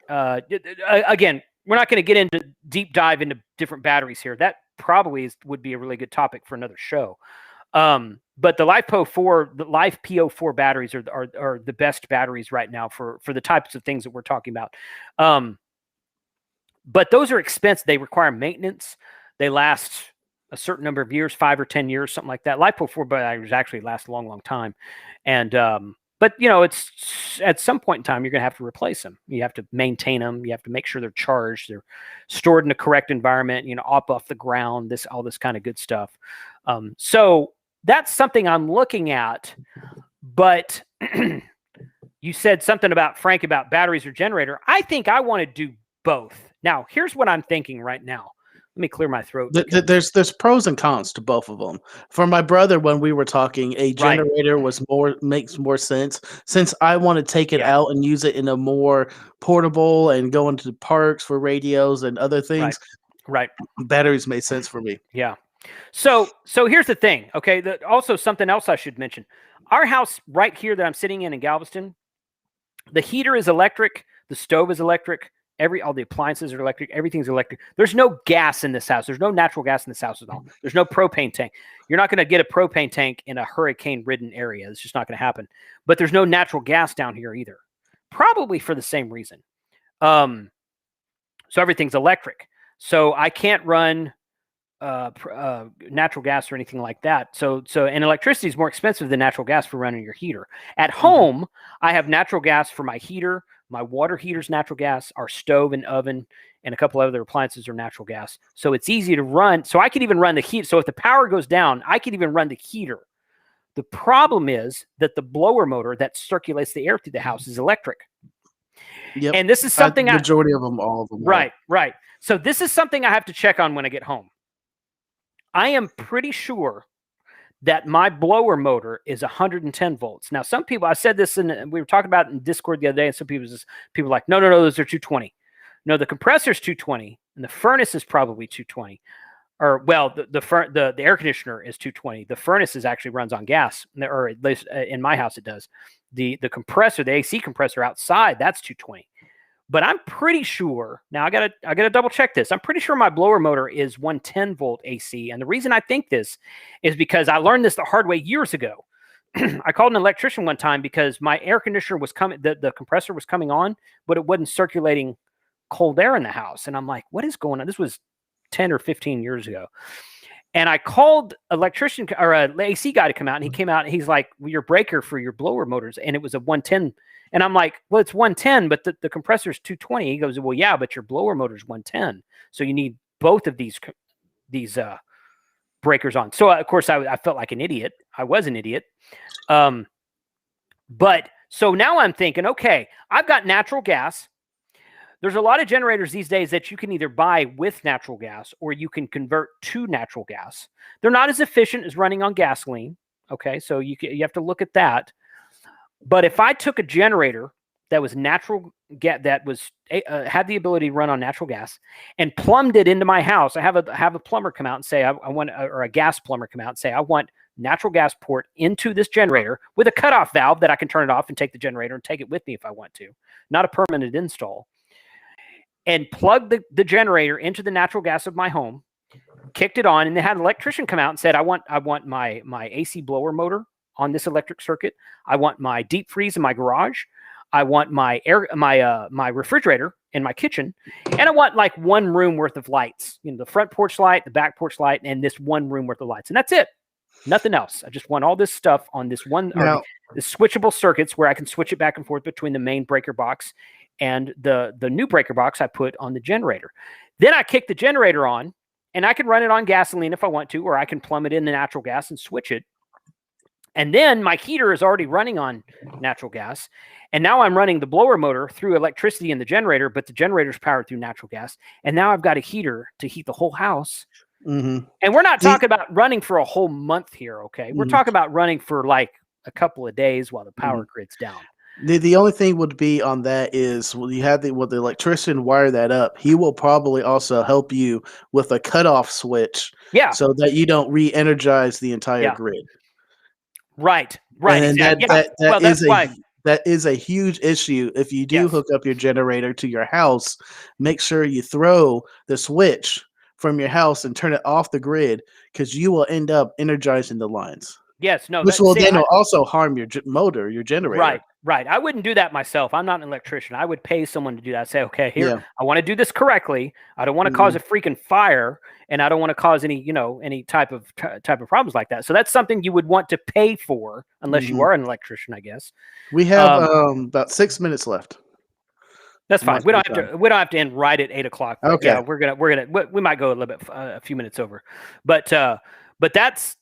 S1: again, we're not going to get into deep dive into different batteries here. That probably would be a really good topic for another show. But the LiFePO 4 batteries are the best batteries right now for the types of things that we're talking about. But those are expensive. They require maintenance. They last a certain number of years, 5 or 10 years, something like that. LiFePO 4 batteries actually last a long, long time. And But it's at some point in time you're going to have to replace them. You have to maintain them. You have to make sure they're charged, they're stored in the correct environment, up off the ground, all this kind of good stuff. So that's something I'm looking at. But you said something about Frank about batteries or generator. I think I want to do both. Now, here's what I'm thinking right now. Let me clear my throat.
S2: There's pros and cons to both of them. For my brother, when we were talking, a generator makes more sense, since I want to take it out and use it in a more portable and go into parks for radios and other things.
S1: Right.
S2: Batteries made sense for me.
S1: Yeah. So here's the thing. Okay. Also something else I should mention. Our house right here that I'm sitting in Galveston, the heater is electric. The stove is electric. All the appliances are electric. Everything's electric. There's no gas in this house. There's no natural gas in this house at all. There's no propane tank. You're not going to get a propane tank in a hurricane-ridden area. It's just not going to happen. But there's no natural gas down here either. Probably for the same reason. So everything's electric. So I can't run natural gas or anything like that. So and electricity is more expensive than natural gas for running your heater. At home, I have natural gas for my heater. My water heater's natural gas. Our stove and oven and a couple other appliances are natural gas. So it's easy to run. So I could even run the heat. So if the power goes down, I could even run the heater. The problem is that the blower motor that circulates the air through the house is electric.
S2: Yep.
S1: And this is something
S2: majority of them, all of them.
S1: Right. So this is something I have to check on when I get home. I am pretty sure that my blower motor is 110 volts. Now, some people, I said this, we were talking about it in Discord the other day, and some people were like, no, those are 220. No, the compressor's 220, and the furnace is probably 220. Or, well, the air conditioner is 220. The furnace actually runs on gas, or at least in my house it does. The compressor, the AC compressor outside, that's 220. But I'm pretty sure, now I gotta double check this. I'm pretty sure my blower motor is 110 volt AC. And the reason I think this is because I learned this the hard way years ago. I called an electrician one time because my air conditioner was coming, the compressor was coming on, but it wasn't circulating cold air in the house. And I'm like, what is going on? This was 10 or 15 years ago. And I called electrician or an AC guy to come out, and he came out and he's like, well, your breaker for your blower motors. And it was a 110. And I'm like, well, it's 110, but the compressor is 220. He goes, well, yeah, but your blower motor is 110. So you need both of these breakers on. So of course I felt like an idiot. I was an idiot. But so now I'm thinking, okay, I've got natural gas. There's a lot of generators these days that you can either buy with natural gas or you can convert to natural gas. They're not as efficient as running on gasoline. Okay, so you have to look at that. But if I took a generator that was natural had the ability to run on natural gas and plumbed it into my house, I have a plumber come out and say I want, or a gas plumber come out and say I want natural gas port into this generator with a cutoff valve that I can turn it off and take the generator and take it with me if I want to, not a permanent install, and plug the generator into the natural gas of my home, kicked it on, and they had an electrician come out and said I want my AC blower motor on this electric circuit. I want my deep freeze in my garage. I want my refrigerator in my kitchen, and I want like one room worth of lights. The front porch light, the back porch light, and this one room worth of lights, and that's it. Nothing else. I just want all this stuff on this one, the switchable circuits where I can switch it back and forth between the main breaker box and the new breaker box I put on the generator. Then I kick the generator on, and I can run it on gasoline if I want to, or I can plumb it in the natural gas and switch it. And then my heater is already running on natural gas. And now I'm running the blower motor through electricity in the generator, but the generator's powered through natural gas. And now I've got a heater to heat the whole house. Mm-hmm. And we're not talking about running for a whole month here, okay? We're talking about running for like a couple of days while the power grid's down.
S2: The only thing would be on that is you have the electrician wire that up. He will probably also help you with a cutoff switch, so that you don't re-energize the entire grid.
S1: Right.
S2: And that is a huge issue. If you do hook up your generator to your house, make sure you throw the switch from your house and turn it off the grid, because you will end up energizing the lines.
S1: Yes, no,
S2: which will then also harm your motor, your generator.
S1: Right. I wouldn't do that myself. I'm not an electrician. I would pay someone to do that. I'd say, okay, here, I want to do this correctly. I don't want to cause a freaking fire, and I don't want to cause any, any type of problems like that. So that's something you would want to pay for, unless you are an electrician, I guess.
S2: We have about 6 minutes left.
S1: That's fine. We don't have to end right at 8 o'clock.
S2: Okay.
S1: Yeah, we might go a little bit, a few minutes over, but that's.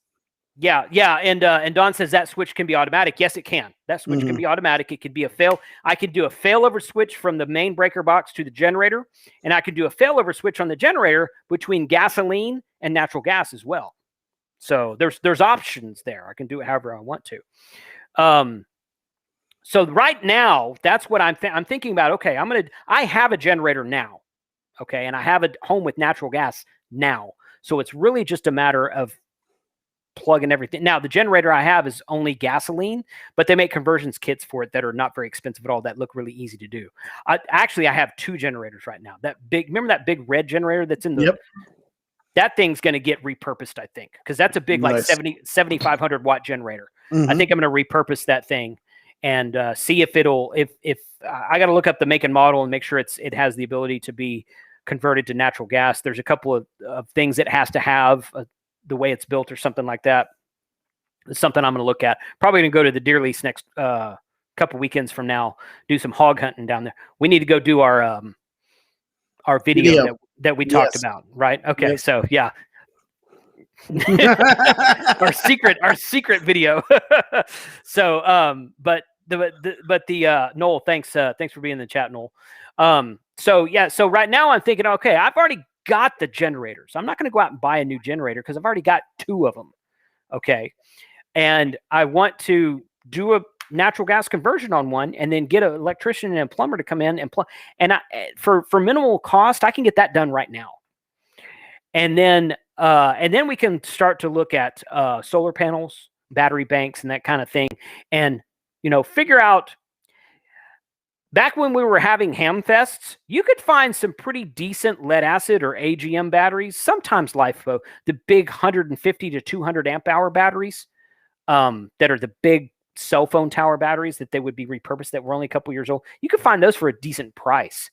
S1: Yeah, and Don says that switch can be automatic. Yes, it can. That switch can be automatic. It could be a fail. I could do a failover switch from the main breaker box to the generator, and I could do a failover switch on the generator between gasoline and natural gas as well. So there's options there. I can do it however I want to. So right now, that's what I'm thinking about. Okay, I have a generator now. Okay, and I have a home with natural gas now. So it's really just a matter of plugging everything. Now, the generator I have is only gasoline, but they make conversions kits for it that are not very expensive at all, that look really easy to do. I have 2 generators right now. Remember that big red generator that's in the that thing's going to get repurposed, I think, because that's a big like 7,500 watt generator. I think I'm going to repurpose that thing and see if I got to look up the make and model and make sure it has the ability to be converted to natural gas. There's a couple of things it has to have, the way it's built or something like that. It's something I'm going to look at. Probably going to go to the deer lease next couple weekends from now, do some hog hunting down there. We need to go do our video that we talked about, right? Okay, so yeah. our secret video. So but Noel, thanks for being in the chat, Noel. So right now I'm thinking, okay, I've already got the generators. I'm not going to go out and buy a new generator because I've already got 2 of them. Okay. And I want to do a natural gas conversion on one and then get an electrician and a plumber to come in and plug. And for minimal cost, I can get that done right now. And then we can start to look at solar panels, battery banks, and that kind of thing. And, figure out. Back when we were having ham fests, you could find some pretty decent lead acid or AGM batteries, sometimes LiFePO, the big 150 to 200 amp hour batteries that are the big cell phone tower batteries that they would be repurposed that were only a couple years old. You could find those for a decent price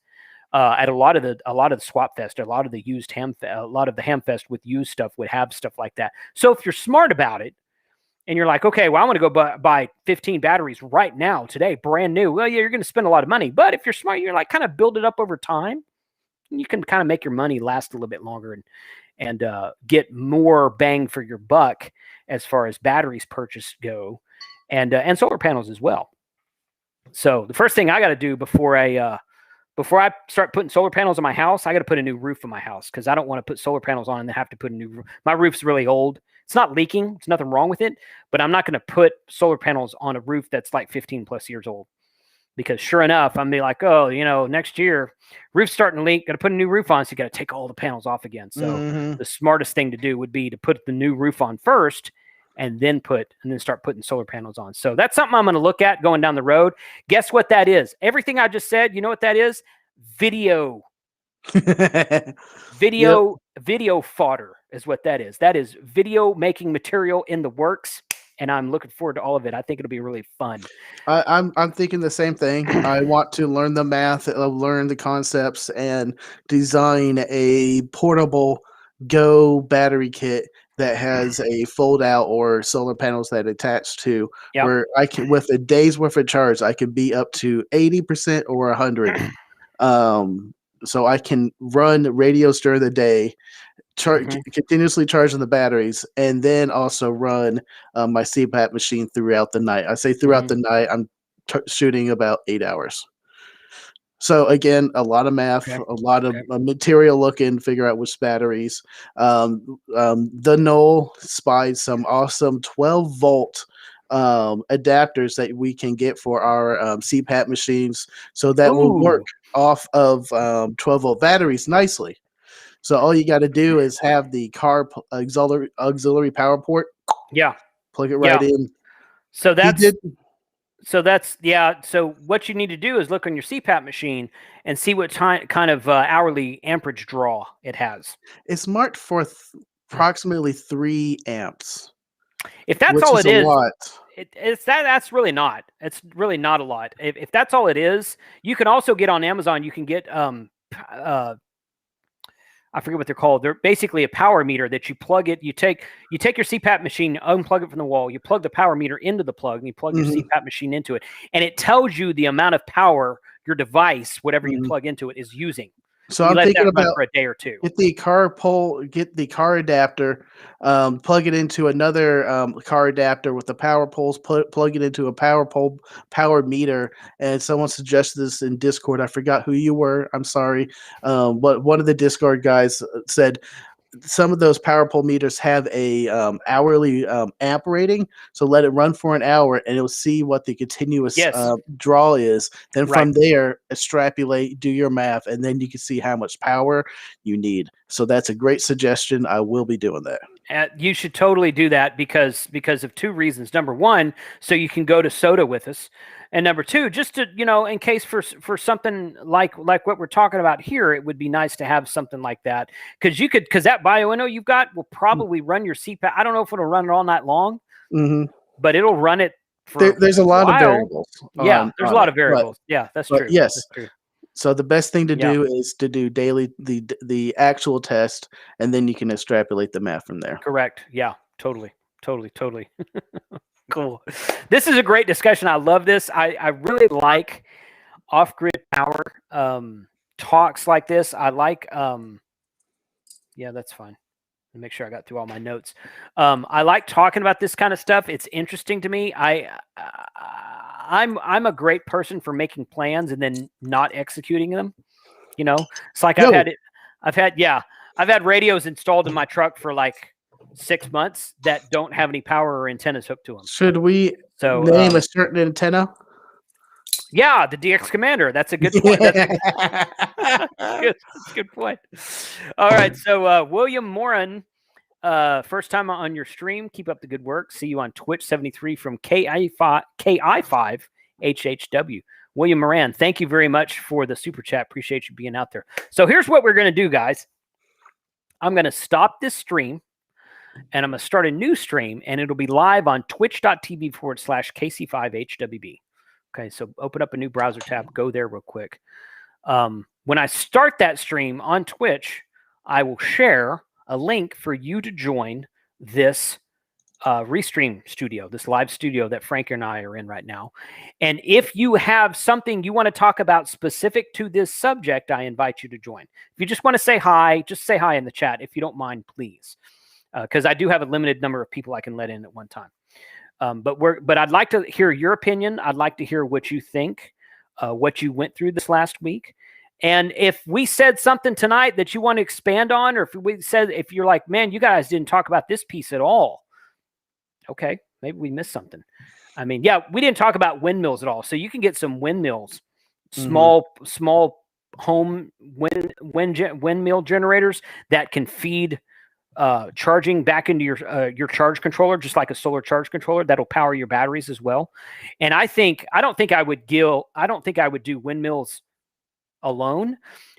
S1: at a lot of the swap fest, a lot of the ham fest with used stuff would have stuff like that. So if you're smart about it, and you're like, okay, well, I want to go buy 15 batteries right now, today, brand new. Well, yeah, you're going to spend a lot of money. But if you're smart, you're like kind of build it up over time. You can kind of make your money last a little bit longer and get more bang for your buck as far as batteries purchased go, and solar panels as well. So the first thing I got to do before I start putting solar panels on my house, I got to put a new roof on my house because I don't want to put solar panels on and then have to put a new roof. My roof's really old. It's not leaking. There's nothing wrong with it, but I'm not going to put solar panels on a roof that's like 15 plus years old because sure enough, I'm be like, oh, next year roof's starting to leak. Got to put a new roof on. So you got to take all the panels off again. So the smartest thing to do would be to put the new roof on first and then start putting solar panels on. So that's something I'm going to look at going down the road. Guess what that is? Everything I just said, you know what that is? Video. Video fodder is what that is. That is video making material in the works, and I'm looking forward to all of it. I think it'll be really fun.
S2: I'm thinking the same thing. I want to learn the math, learn the concepts, and design a portable Go battery kit that has a fold out or solar panels that attach to where I can, with a day's worth of charge, I can be up to 80% or 100. So I can run radios during the day, continuously charging the batteries, and then also run my CPAP machine throughout the night. I say throughout the night, I'm shooting about 8 hours. So again, a lot of math, a lot of material looking, figure out which batteries. The Knoll spied some awesome 12-volt adapters that we can get for our CPAP machines, so that will work off of 12-volt batteries nicely. So all you got to do is have the car auxiliary power port.
S1: Yeah,
S2: plug it right in.
S1: So So what you need to do is look on your CPAP machine and see what kind of hourly amperage draw it has.
S2: It's marked for approximately 3 amps.
S1: If that's
S2: which
S1: all
S2: is
S1: it
S2: a
S1: is,
S2: lot.
S1: that's really not. It's really not a lot. If that's all it is, you can also get on Amazon. You can get I forget what they're called. They're basically a power meter that you plug it. You take your CPAP machine, unplug it from the wall. You plug the power meter into the plug, and you plug your CPAP machine into it, and it tells you the amount of power your device, whatever you plug into it, is using.
S2: So
S1: you
S2: I'm
S1: let
S2: thinking
S1: that run
S2: about
S1: for a day or two.
S2: get the car adapter, plug it into another car adapter with the power poles, plug it into a power meter. And someone suggested this in Discord. I forgot who you were. I'm sorry. But one of the Discord guys said some of those power pole meters have a hourly amp rating, so let it run for an hour and it'll see what the continuous draw is. Then from there, extrapolate, do your math, and then you can see how much power you need. So that's a great suggestion. I will be doing that.
S1: You should totally do that because of two reasons. Number one, so you can go to SOTA with us. And number two, just to, in case for something like what we're talking about here, it would be nice to have something like that. Because that bioinno you've got will probably run your CPAP. I don't know if it'll run it all night long, but it'll run it for
S2: there's a lot of variables.
S1: Yeah, there's a lot of variables. Yeah, that's true.
S2: Yes.
S1: That's true.
S2: So the best thing to do is to do daily the actual test, and then you can extrapolate the math from there.
S1: Correct. Yeah, totally. Cool. This is a great discussion. I love this. I really like off-grid power talks like this. I like yeah, that's fine. Let me make sure I got through all my notes. I like talking about this kind of stuff. It's interesting to me. I'm a great person for making plans and then not executing them. It's like I've had radios installed in my truck for like 6 months that don't have any power or antennas hooked to them.
S2: Should we name a certain antenna?
S1: Yeah, the DX Commander. That's a good point. That's a good point. All right, so William Moran, first time on your stream. Keep up the good work. See you on Twitch 73 from KI5 HHW. William Moran, thank you very much for the super chat. Appreciate you being out there. So here's what we're going to do, guys. I'm going to stop this stream, and I'm going to start a new stream, and it'll be live on twitch.tv/KC5HWB. Okay, so open up a new browser tab. Go there real quick. When I start that stream on Twitch, I will share a link for you to join this Restream studio, this live studio that Frank and I are in right now. And if you have something you want to talk about specific to this subject, I invite you to join. If you just want to say hi, just say hi in the chat. If you don't mind, please. Because I do have a limited number of people I can let in at one time. But I'd like to hear your opinion. I'd like to hear what you think, what you went through this last week. And if we said something tonight that you want to expand on, or if you're like, man, you guys didn't talk about this piece at all. Okay, maybe we missed something. I mean, yeah, we didn't talk about windmills at all. So you can get some windmills, small home windmill generators that can feed charging back into your charge controller, just like a solar charge controller that'll power your batteries as well. And I don't think I would do windmills alone,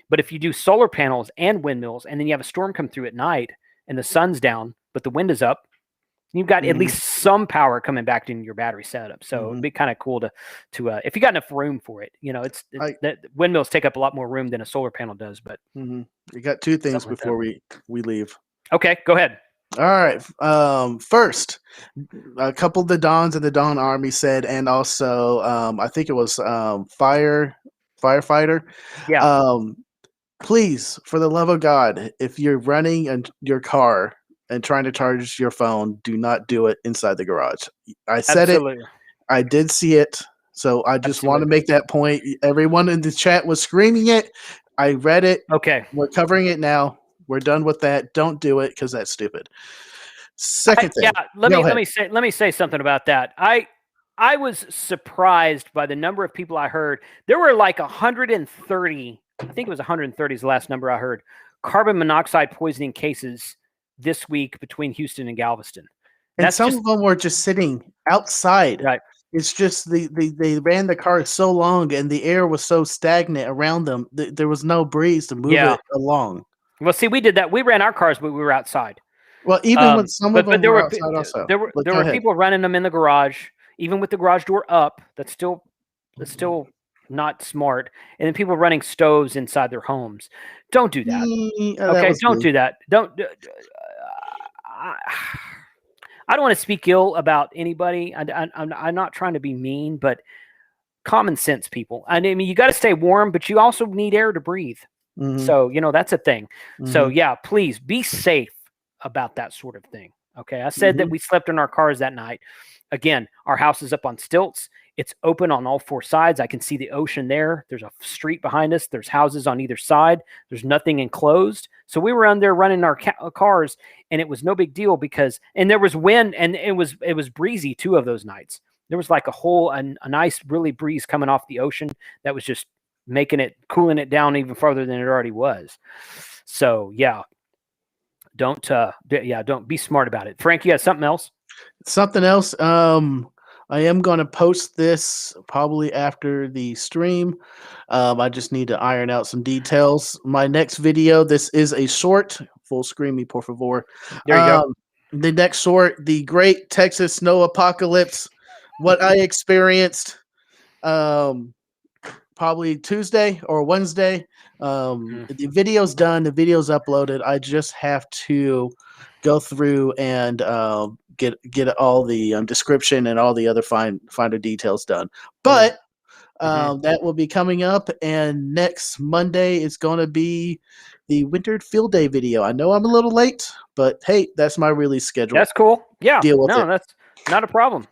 S1: but if you do solar panels and windmills, and then you have a storm come through at night and the sun's down, but the wind is up, you've got at least some power coming back into your battery setup. So it'd be kind of cool to if you got enough room for it, that windmills take up a lot more room than a solar panel does. But
S2: you got two things before we leave.
S1: Okay, go ahead.
S2: All right. First, a couple of the Dons in the Don Army said, and also I think it was firefighter.
S1: Yeah.
S2: Please, for the love of God, if you're running your car and trying to charge your phone, do not do it inside the garage. I said it. I did see it. So I just want to make that point. Everyone in the chat was screaming it. I read it.
S1: Okay.
S2: We're covering it now. We're done with that. Don't do it because that's stupid. Second thing.
S1: Yeah, let me say something about that. I was surprised by the number of people I heard. There were like 130, I think it was 130 is the last number I heard, carbon monoxide poisoning cases this week between Houston and Galveston.
S2: And some of them were just sitting outside. Right. It's just they ran the car so long and the air was so stagnant around them. There was no breeze to move it along.
S1: Well, see, we did that. We ran our cars, but we were outside.
S2: Well, even when some of them
S1: there
S2: were
S1: were
S2: outside also.
S1: there were people running them in the garage, even with the garage door up. That's still not smart. And then people running stoves inside their homes. Don't do that. Okay, don't do that. Don't. I don't want to speak ill about anybody. I'm not trying to be mean, but common sense, people. I mean, you got to stay warm, but you also need air to breathe.
S2: Mm-hmm.
S1: So, that's a thing. Mm-hmm. So, yeah, please be safe about that sort of thing. Okay. I said that we slept in our cars that night. Again, our house is up on stilts. It's open on all four sides. I can see the ocean there. There's a street behind us. There's houses on either side. There's nothing enclosed. So we were on there running our cars, and it was no big deal and there was wind, and it was breezy 2 of those nights. There was like a nice, really breeze coming off the ocean that was just cooling it down even farther than it already was. So yeah, don't be smart about it. Frank, you got something else?
S2: Something else. I am going to post this probably after the stream. I just need to iron out some details. My next video, this is a short. Full screen me, por favor.
S1: There you go.
S2: The next short, the Great Texas Snow Apocalypse. What I experienced probably Tuesday or Wednesday. The video's done. The video's uploaded. I just have to go through and get all the description and all the other finer details done. But that will be coming up, and next Monday is going to be the Winter Field Day video. I know I'm a little late, but hey, that's my release schedule.
S1: That's cool. Yeah.
S2: Deal with it.
S1: That's not a problem.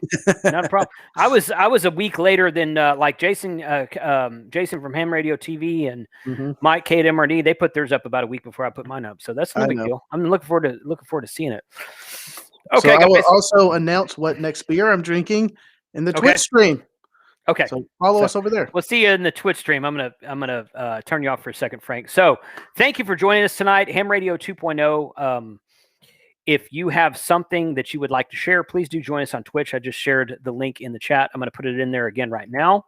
S1: Not a problem. I was a week later than like Jason from Ham Radio TV and Mike K at MRD. They put theirs up about a week before I put mine up, so that's no big deal. I'm looking forward to seeing it. Okay,
S2: so I will also announce what next beer I'm drinking in the Twitch stream.
S1: Okay,
S2: so follow us over there.
S1: We'll see you in the Twitch stream. I'm gonna turn you off for a second, Frank. So thank you for joining us tonight, Ham Radio 2.0. If you have something that you would like to share, please do join us on Twitch. I just shared the link in the chat. I'm going to put it in there again right now.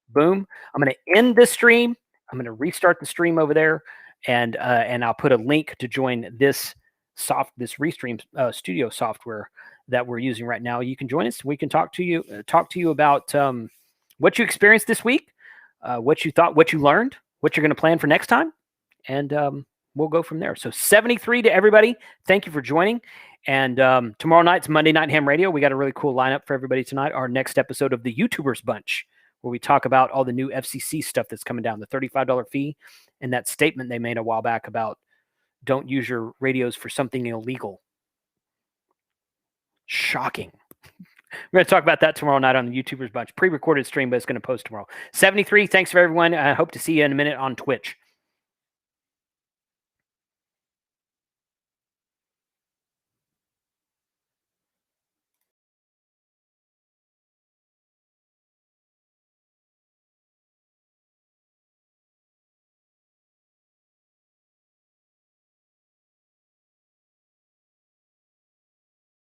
S1: Boom. I'm going to end this stream. I'm going to restart the stream over there, and I'll put a link to join this Restream studio software that we're using right now. You can join us. We can talk to you about what you experienced this week, what you thought, what you learned, what you're going to plan for next time, and we'll go from there. So 73 to everybody. Thank you for joining. And tomorrow night's Monday Night Ham Radio. We got a really cool lineup for everybody tonight. Our next episode of the YouTubers Bunch, where we talk about all the new FCC stuff that's coming down, the $35 fee, and that statement they made a while back about don't use your radios for something illegal. Shocking. We're going to talk about that tomorrow night on the YouTubers Bunch. Pre-recorded stream, but it's going to post tomorrow. 73, thanks for everyone. I hope to see you in a minute on Twitch.